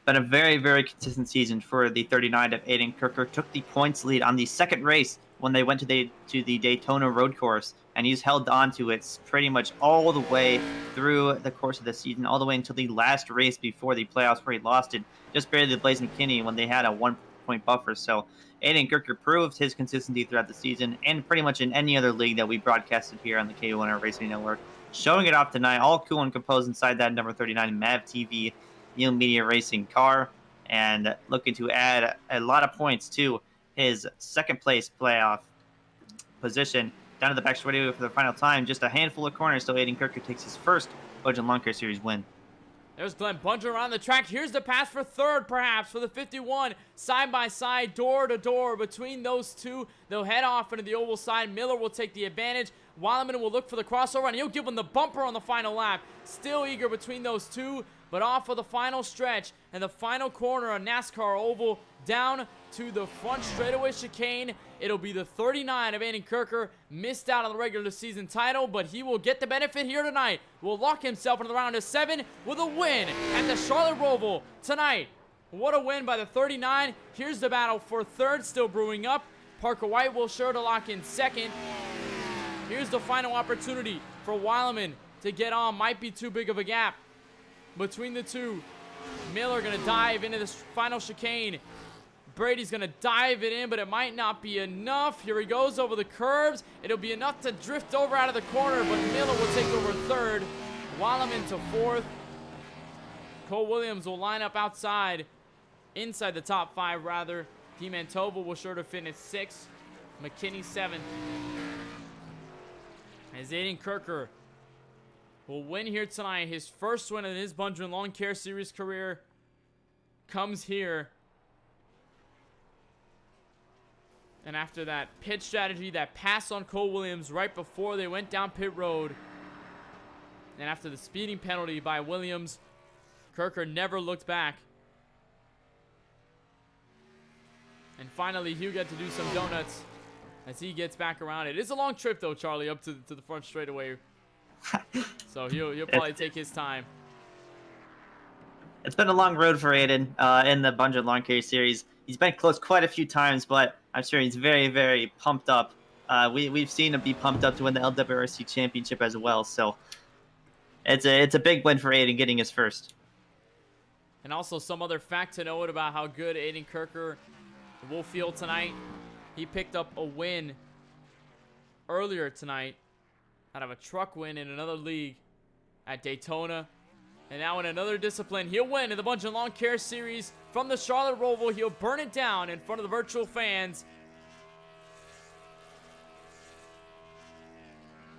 Been a very, very consistent season for the 39 of Aiden Kirker. Took the points lead on the second race when they went to the Daytona road course, and he's held on to it pretty much all the way through the course of the season, all the way until the last race before the playoffs, where he lost it just barely to Blaze McKinney when they had a 1-point buffer. So Aiden Kirker proved his consistency throughout the season, and pretty much in any other league that we broadcasted here on the KBueno Racing Network. Showing it off tonight, all cool and composed inside that number 39 MAV TV Neil Media Racing car, and looking to add a lot of points to his second place playoff position. Down to the back straightaway for the final time, just a handful of corners, so Aiden Kirker takes his first Bundren Lawn Care Series win. There's Glenn Bundren around the track. Here's the pass for third, perhaps, for the 51. Side by side, door to door. Between those two, they'll head off into the oval side. Miller will take the advantage. Weileman will look for the crossover, and he'll give him the bumper on the final lap. Still eager between those two, but off of the final stretch and the final corner on NASCAR Oval, down to the front straightaway chicane. It'll be the 39 of Aiden Kirker. Missed out on the regular season title, but he will get the benefit here tonight. Will lock himself into the round of 7 with a win at the Charlotte Roval tonight. What a win by the 39. Here's the battle for third, still brewing up. Parker White will sure to lock in second. Here's the final opportunity for Weileman to get on. Might be too big of a gap between the two. Miller gonna dive into this final chicane. Brady's gonna dive it in, but it might not be enough. Here he goes over the curbs. It'll be enough to drift over out of the corner, but Miller will take over third. Weileman to fourth. Cole Williams will line up inside the top 5 rather. Mantova will sure to finish 6th. McKinney 7th. As Aiden Kirker will win here tonight. His first win in his Bundren Lawn Care Series career comes here. And after that pit strategy, that pass on Cole Williams right before they went down pit road, and after the speeding penalty by Williams, Kirker never looked back. And finally, he'll get to do some donuts as he gets back around. It is a long trip, though, Charlie, up to the front straightaway. So he'll probably take his time. It's been a long road for Aiden in the Bundren Lawn Care Series. He's been close quite a few times, but I'm sure he's very, very pumped up. We've seen him be pumped up to win the LWRC Championship as well. So it's a big win for Aiden getting his first. And also some other fact to note about how good Aiden Kirker will feel tonight. He picked up a win earlier tonight out of a truck win in another league at Daytona. And now in another discipline, he'll win in the Bundren Lawn Care Series from the Charlotte Roval. He'll burn it down in front of the virtual fans.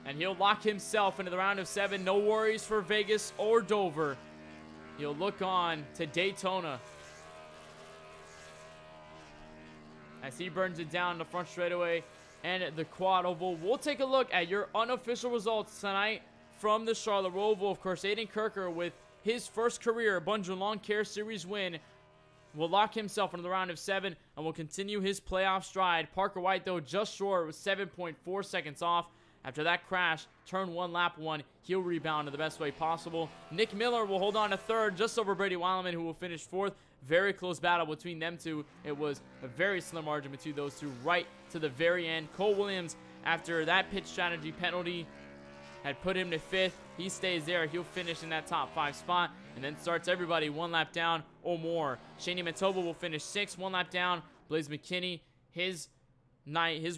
And he'll lock himself into the round of 7. No worries for Vegas or Dover. He'll look on to Daytona as he burns it down the front straightaway and the quad oval. We'll take a look at your unofficial results tonight from the Charlotte Roval. Of course, Aiden Kirker, with his first career Bundren Lawn Care Series win, will lock himself into the round of 7 and will continue his playoff stride. Parker White, though, just short, with 7.4 seconds off. After that crash, turn 1, lap 1, he'll rebound in the best way possible. Nick Miller will hold on to third, just over Brady Weileman, who will finish 4th. Very close battle between them two. It was a very slim margin between those two right to the very end. Cole Williams, after that pit strategy penalty, had put him to 5th. He stays there. He'll finish in that top 5 spot and then starts everybody 1 lap down or more. Shani Mantova will finish 6th, 1 lap down. Blaze McKinney, his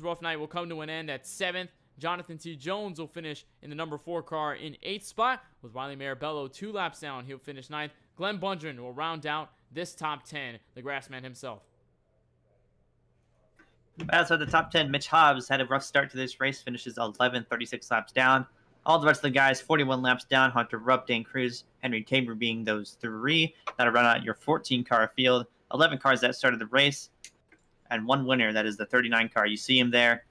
rough night will come to an end at 7th. Jonathan T. Jones will finish in the number 4 car in 8th spot, with Riley Marabello 2 laps down. He'll finish 9th. Glenn Bundren will round out this top 10, the Grassman himself. Outside the top 10, Mitch Hobbs had a rough start to this race, finishes 11th, 36 laps down. All the rest of the guys, 41 laps down. Hunter Rupp, Dane Cruz, Henry Tabor being those 3 that'll run out your 14-car field. 11 cars that started the race, and 1 winner, that is the 39 car. You see him there.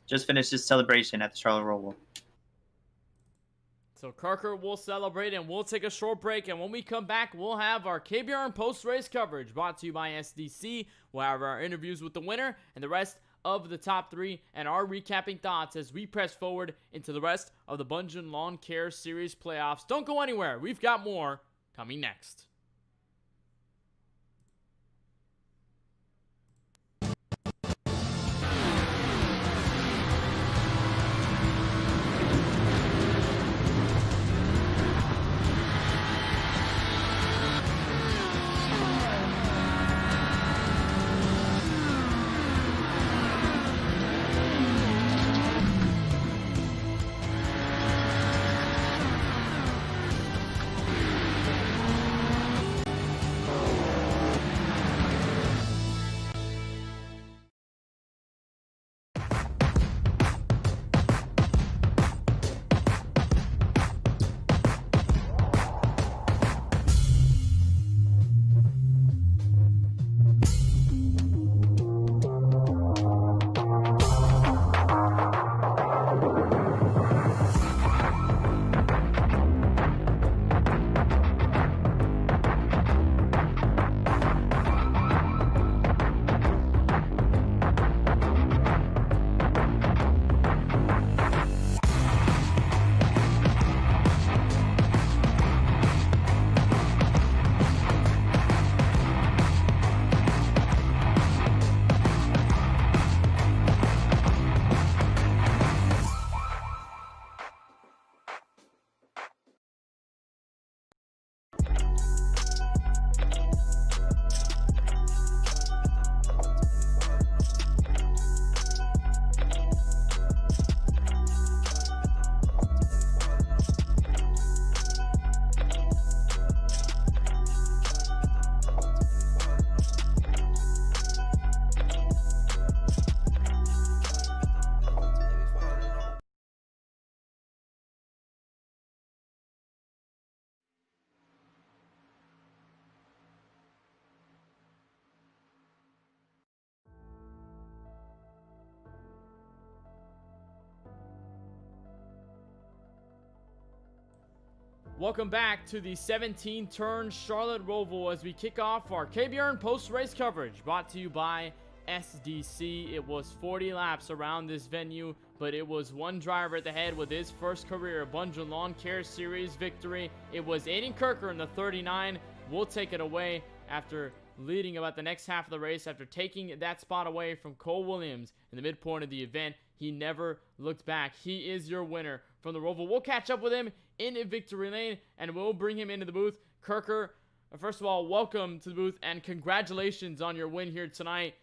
Just finished his celebration at the Charlotte Roval. So Kirker will celebrate, and we'll take a short break, and when we come back, we'll have our KBRN post-race coverage brought to you by SDC. We'll have our interviews with the winner and the rest of the top 3 and our recapping thoughts as we press forward into the rest of the Bundren Lawn Care Series playoffs. Don't go anywhere. We've got more coming next. Welcome back to the 17-turn Charlotte Roval as we kick off our KBRN post-race coverage brought to you by SDC. It was 40 laps around this venue, but it was one driver at the head with his first career Bundren Lawn Care Series victory. It was Aiden Kirker in the 39. We'll take it away after leading about the next half of the race. After taking that spot away from Cole Williams in the midpoint of the event, he never looked back. He is your winner from the Roval. We'll catch up with him in victory lane, and we'll bring him into the booth. Kirker, first of all, welcome to the booth, and congratulations on your win here tonight.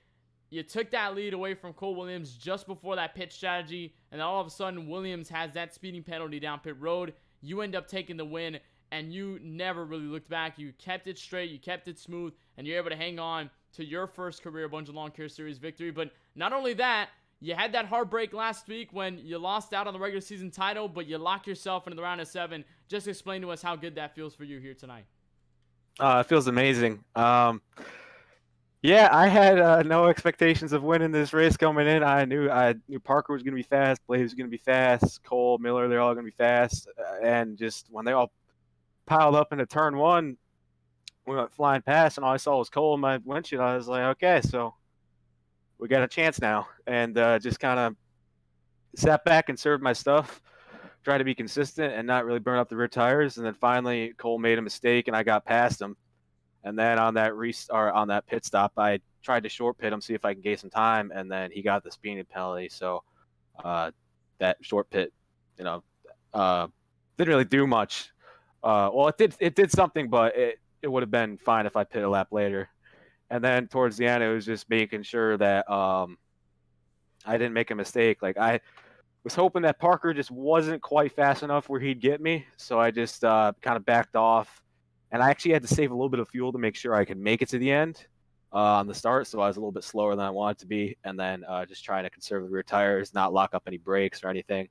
You took that lead away from Cole Williams just before that pit strategy, and then all of a sudden, Williams has that speeding penalty down pit road. You end up taking the win, and you never really looked back. You kept it straight, you kept it smooth, and you're able to hang on to your first career Bundren Lawn Care Series victory. But not only that, you had that heartbreak last week when you lost out on the regular season title, but you locked yourself into the round of 7. Just explain to us how good that feels for you here tonight. It feels amazing. Yeah, I had no expectations of winning this race coming in. I knew Parker was going to be fast, Blaze was going to be fast, Cole, Miller, they're all going to be fast. And just when they all piled up into turn 1, we went flying past, and all I saw was Cole in my windshield. I was like, okay, so we got a chance now. And just kind of sat back and served my stuff, tried to be consistent and not really burn up the rear tires. And then finally, Cole made a mistake, and I got past him. And then on that pit stop, I tried to short pit him, see if I can gain some time, and then he got the speeding penalty. So that short pit, didn't really do much. Well, it did something, but it would have been fine if I pit a lap later. And then towards the end, it was just making sure that I didn't make a mistake. Like, I was hoping that Parker just wasn't quite fast enough where he'd get me, so I just kind of backed off. And I actually had to save a little bit of fuel to make sure I could make it to the end on the start, so I was a little bit slower than I wanted to be. And then just trying to conserve the rear tires, not lock up any brakes or anything.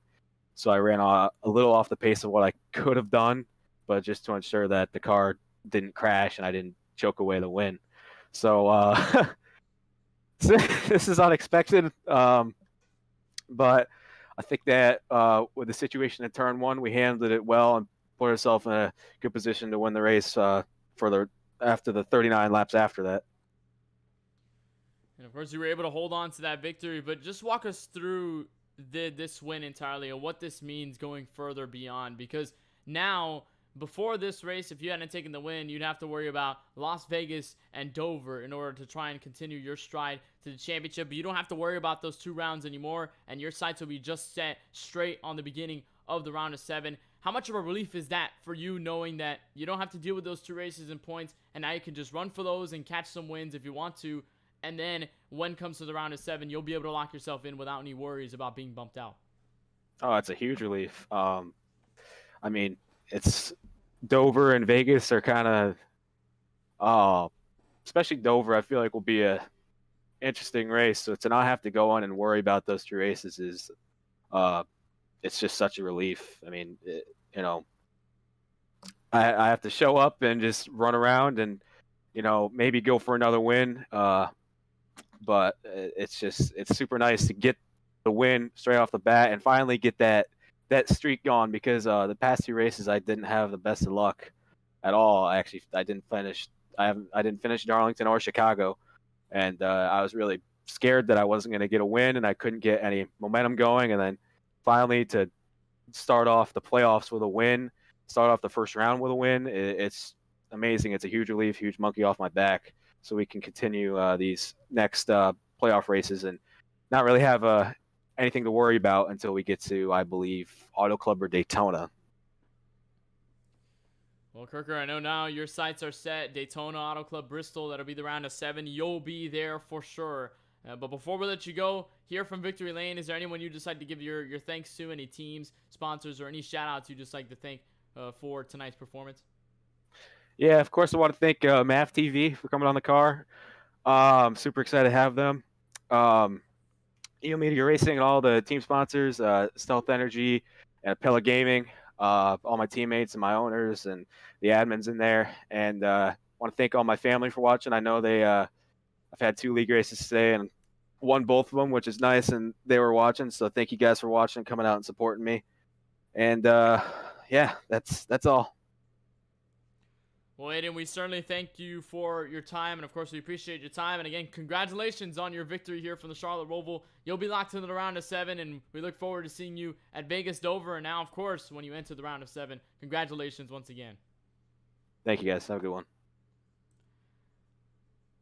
So I ran a little off the pace of what I could have done, but just to ensure that the car didn't crash and I didn't choke away the win. So this is unexpected. But I think that with the situation in turn one, we handled it well and put ourselves in a good position to win the race after the 39 laps after that. And of course, you were able to hold on to that victory, but just walk us through this win entirely and what this means going further beyond. Because now, before this race, if you hadn't taken the win, you'd have to worry about Las Vegas and Dover in order to try and continue your stride to the championship. But you don't have to worry about those 2 rounds anymore, and your sights will be just set straight on the beginning of the round of 7. How much of a relief is that for you, knowing that you don't have to deal with those 2 races and points, and now you can just run for those and catch some wins if you want to, and then when it comes to the round of 7, you'll be able to lock yourself in without any worries about being bumped out? Oh, it's a huge relief. I mean, it's Dover and Vegas are kind of, especially Dover, I feel like will be a interesting race. So to not have to go on and worry about those 2 races is, it's just such a relief. I mean, I have to show up and just run around and, maybe go for another win. But it's super nice to get the win straight off the bat and finally get that streak gone, because the past 2 races I didn't have the best of luck at all. I didn't finish Darlington or Chicago, and I was really scared that I wasn't going to get a win and I couldn't get any momentum going. And then finally to start off the playoffs with a win, start off the first round with a win, it's amazing. It's a huge relief, huge monkey off my back, so we can continue these next playoff races and not really have anything to worry about until we get to, I believe, Auto Club or Daytona. Well, Kirker, I know now your sights are set. Daytona, Auto Club, Bristol, that'll be the round of 7. You'll be there for sure. But before we let you go, here from Victory Lane, is there anyone you decide to give your thanks to, any teams, sponsors, or any shout-outs you just like to thank for tonight's performance? Yeah, of course, I want to thank MAF TV for coming on the car. I'm super excited to have them. Media Racing and all the team sponsors, Stealth Energy and Pella Gaming, all my teammates and my owners and the admins in there. And I want to thank all my family for watching. I know I've had 2 league races today and won both of them, which is nice, and they were watching. So thank you guys for watching, coming out and supporting me. And yeah, that's all. Well, Aiden, we certainly thank you for your time, and of course, we appreciate your time. And again, congratulations on your victory here from the Charlotte Roval. You'll be locked into the round of 7, and we look forward to seeing you at Vegas, Dover, and now, of course, when you enter the round of 7. Congratulations once again. Thank you, guys. Have a good one.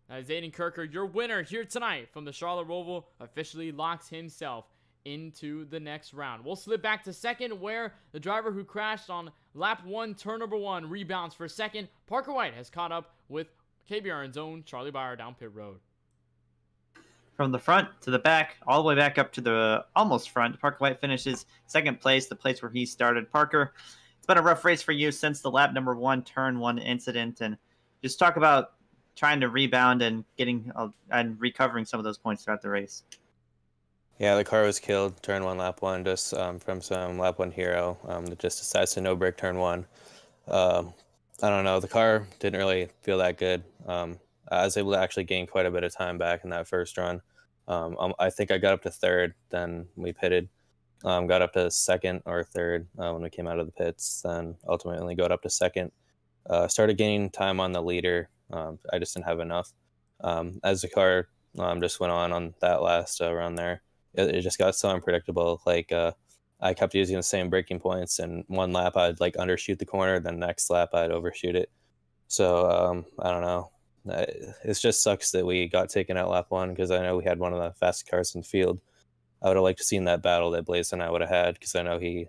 As Aiden Kirker, your winner here tonight from the Charlotte Roval, officially locks himself into the next round. We'll slip back to second, where the driver who crashed on lap 1, turn number 1, rebounds for second. Parker White has caught up with KBRN's own Charlie Baier down pit road. From the front to the back, all the way back up to the almost front, Parker White finishes second place, the place where he started. Parker, it's been a rough race for you since the lap number 1, turn 1 incident, and just talk about trying to rebound and getting and recovering some of those points throughout the race. Yeah, the car was killed turn 1, lap 1, just from some lap 1 hero that just decides to no break turn 1. I don't know, the car didn't really feel that good. I was able to actually gain quite a bit of time back in that first run. I think I got up to third, then we pitted. Got up to second or third when we came out of the pits, then ultimately got up to second. Started gaining time on the leader. I just didn't have enough. As the car just went on that last run there, it just got so unpredictable. Like I kept using the same braking points, and one lap I'd like undershoot the corner, then next lap I'd overshoot it. So I don't know. It just sucks that we got taken out lap 1, because I know we had one of the fastest cars in the field. I would have liked to seen that battle that Blaze and I would have had, because I know he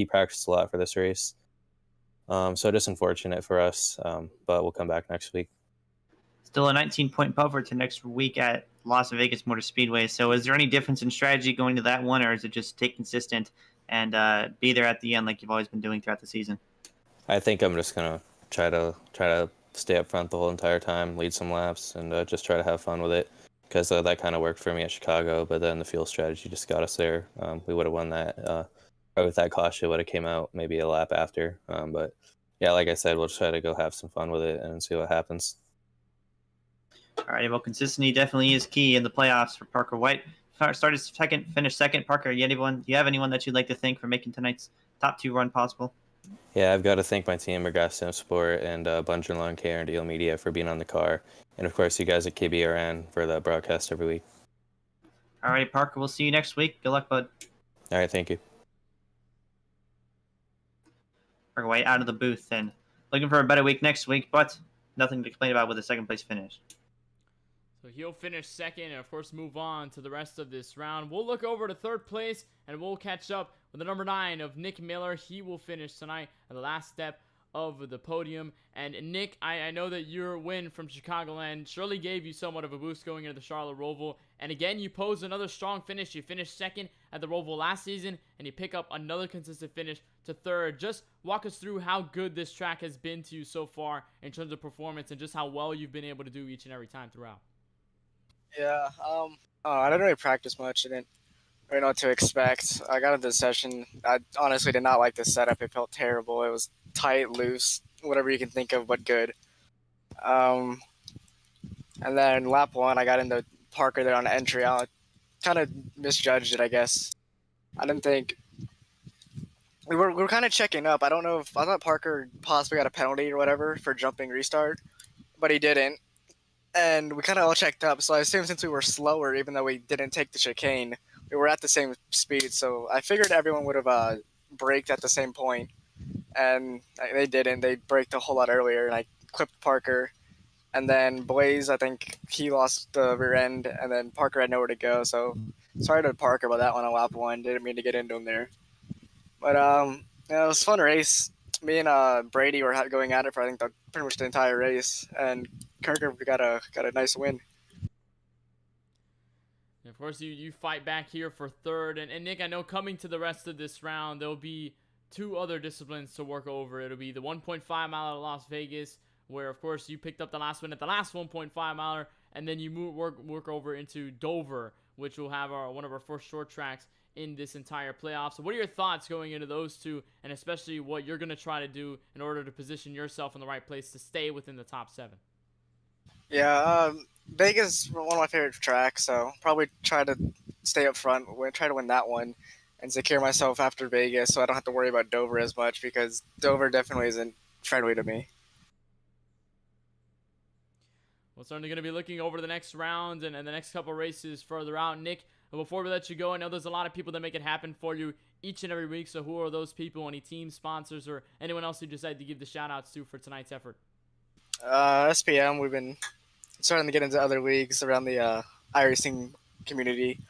practiced a lot for this race. So just unfortunate for us, but we'll come back next week. Still a 19-point buffer to next week at Las Vegas Motor Speedway. So is there any difference in strategy going to that one, or is it just stay consistent and be there at the end like you've always been doing throughout the season? I think I'm just gonna try to stay up front the whole entire time, lead some laps, and just try to have fun with it, because that kind of worked for me at Chicago. But then the fuel strategy just got us there. We would have won that. With that caution, would have came out maybe a lap after. But yeah, like I said, we'll try to go have some fun with it and see what happens. All right, well, consistency definitely is key in the playoffs for Parker White. started second, finished second. Parker, do you have anyone that you'd like to thank for making tonight's top 2 run possible? Yeah, I've got to thank my team, McGrath Sim Sport and Bundren Lawn Care and Deal Media for being on the car. And of course, you guys at KBRN for the broadcast every week. All right, Parker, we'll see you next week. Good luck, bud. All right, thank you. Parker White out of the booth and looking for a better week next week, but nothing to complain about with a second place finish. So he'll finish second and, of course, move on to the rest of this round. We'll look over to third place, and we'll catch up with the number 9 of Nick Miller. He will finish tonight at the last step of the podium. And Nick, I know that your win from Chicagoland surely gave you somewhat of a boost going into the Charlotte Roval. And again, you posed another strong finish. You finished second at the Roval last season, and you pick up another consistent finish to third. Just walk us through how good this track has been to you so far in terms of performance and just how well you've been able to do each and every time throughout. Yeah, I didn't really practice much. I didn't really know what to expect. I got into the session. I honestly did not like the setup. It felt terrible. It was tight, loose, whatever you can think of, but good. And then lap 1, I got into Parker there on entry. I kind of misjudged it, I guess. I didn't think we were kind of checking up. I don't know if I thought Parker possibly got a penalty or whatever for jumping restart, but he didn't. And we kind of all checked up, so I assumed since we were slower, even though we didn't take the chicane, we were at the same speed. So I figured everyone would have braked at the same point, and they didn't. They braked a whole lot earlier, and I clipped Parker. And then Blaze, I think he lost the rear end, and then Parker had nowhere to go. So sorry to Parker about that one on lap 1. Didn't mean to get into him there. But yeah, it was a fun race. Me and Brady were going at it for I think pretty much the entire race, and Kirker got a nice win. And of course, you fight back here for third. And Nick, I know coming to the rest of this round, there'll be 2 other disciplines to work over. It'll be the 1.5 mile at Las Vegas, where, of course, you picked up the last win at the last 1.5 miler, and then you work over into Dover, which will have one of our first short tracks in this entire playoff. So what are your thoughts going into those 2, and especially what you're going to try to do in order to position yourself in the right place to stay within the top 7? Yeah, Vegas is one of my favorite tracks, so probably try to stay up front, try to win that one, and secure myself after Vegas so I don't have to worry about Dover as much, because Dover definitely isn't friendly to me. We're certainly going to be looking over the next round and the next couple races further out. Nick, before we let you go, I know there's a lot of people that make it happen for you each and every week. So who are those people? Any team sponsors or anyone else you decide to give the shout outs to for tonight's effort? SPM, we've been starting to get into other leagues around the iRacing community.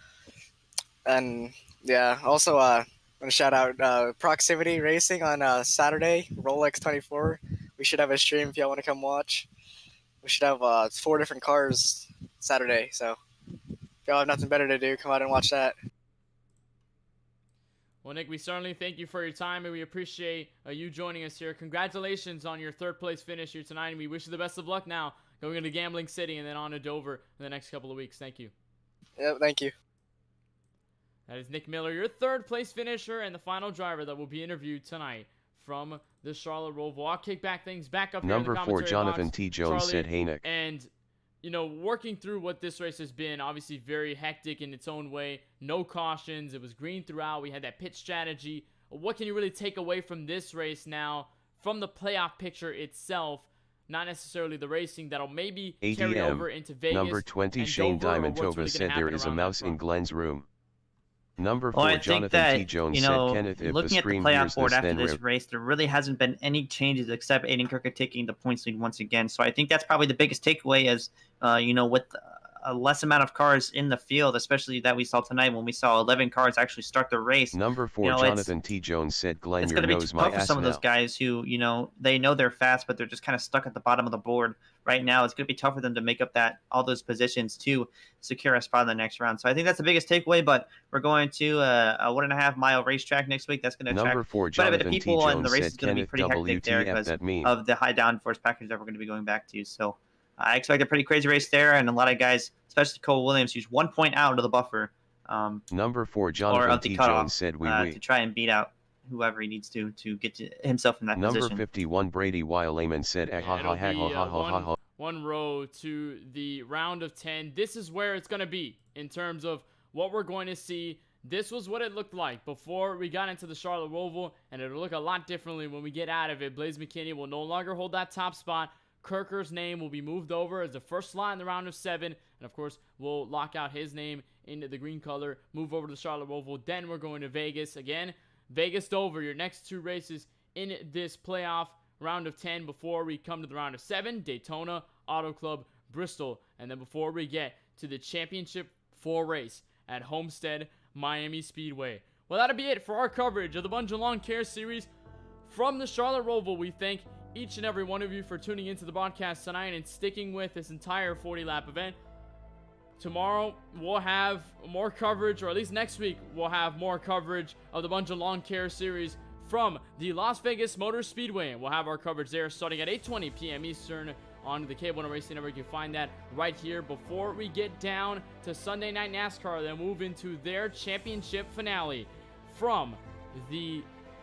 And yeah, also I want to shout out Proximity Racing on Saturday, Rolex 24. We should have a stream if y'all want to come watch. We should have 4 different cars Saturday, so if y'all have nothing better to do, come out and watch that. Well, Nick, we certainly thank you for your time, and we appreciate you joining us here. Congratulations on your 3rd place finish here tonight, and we wish you the best of luck now going into Gambling City and then on to Dover in the next couple of weeks. Thank you. Yep, thank you. That is Nick Miller, your 3rd place finisher and the final driver that will be interviewed tonight from the Charlotte Roval. I'll kick things back up here in the Number 4, commentary Jonathan box. T. Jones Charlie, said, "Hey Nick." And you know, working through what this race has been, obviously very hectic in its own way. No cautions. It was green throughout. We had that pit strategy. What can you really take away from this race now, from the playoff picture itself? Not necessarily the racing that'll maybe carry over into Vegas. Number 20, Shane Dover, Diamantova said, "There is a mouse in Glenn's room." Number 4, Well, I think Jonathan that, T. Jones said, "Kenneth, if the looking at the screen playoff hears board this, after then this rip." race, there really hasn't been any changes except Aiden Kirker taking the points lead once again. So I think that's probably the biggest takeaway is, with a less amount of cars in the field, especially that we saw tonight when we saw 11 cars actually start the race. Number 4, Jonathan T. Jones said, "Glenn, it's your going to be nose tough my for ass some of those now." guys who, they know they're fast, but they're just kind of stuck at the bottom of the board right now. It's going to be tough for them to make up all those positions to secure a spot in the next round. So I think that's the biggest takeaway, but we're going to a 1.5 mile racetrack next week. That's going to Number attract 4, quite a bit of Jonathan T. people, and the Jones race said, is going to be "Kenneth, pretty hectic there WTF because that mean?" of the high downforce package that we're going to be going back to. So I expect a pretty crazy race there, and a lot of guys, especially Cole Williams, who's 1 point out of the buffer. Number 4, Or Jonathan of the T. cutoff Jones said, to try and beat out whoever he needs to get himself in that Number position. 51, Brady Weileman said, "Ha ha It'll ha be, ha ha ha ha." one row to the round of 10. This is where it's going to be in terms of what we're going to see. This was what it looked like before we got into the Charlotte Roval, and it'll look a lot differently when we get out of it. Blaze McKinney will no longer hold that top spot. Kirker's name will be moved over as the first slot in the round of 7, and of course, we'll lock out his name into the green color, move over to the Charlotte Roval. Then we're going to Vegas. Again, Vegas Dover, your next 2 races in this playoff round of 10 before we come to the round of 7, Daytona, Auto Club, Bristol, and then before we get to the championship 4 race at Homestead Miami Speedway. Well, that'll be it for our coverage of the Bundren Lawn Care Series from the Charlotte Roval. We thank each and every one of you for tuning into the broadcast tonight and sticking with this entire 40-lap event. Tomorrow, we'll have more coverage, or at least next week, we'll have more coverage of the Bundren Lawn Care Series from the Las Vegas Motor Speedway. And we'll have our coverage there starting at 8:20 p.m. Eastern on the KBueno Racing Network. You can find that right here before we get down to Sunday Night NASCAR, then move into their championship finale from the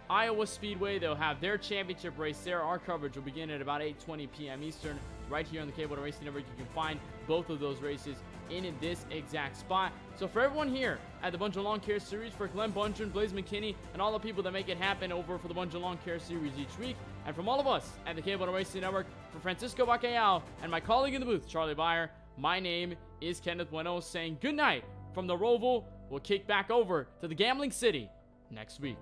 Iowa Speedway. They'll have their championship race there. Our coverage will begin at about 8:20 p.m. Eastern right here on the KBueno Racing Network. You can find both of those races in this exact spot. So for everyone here at the Bundren Lawn Care Series, for Glenn Bundren, Blaze McKinney, and all the people that make it happen over for the Bundren Lawn Care Series each week, and from all of us at the KBueno Racing Network, for Francisco Bacalhau and my colleague in the booth, Charlie Baier, my name is Kenneth Bueno, saying good night from the Roval. We'll kick back over to the Gambling City next week.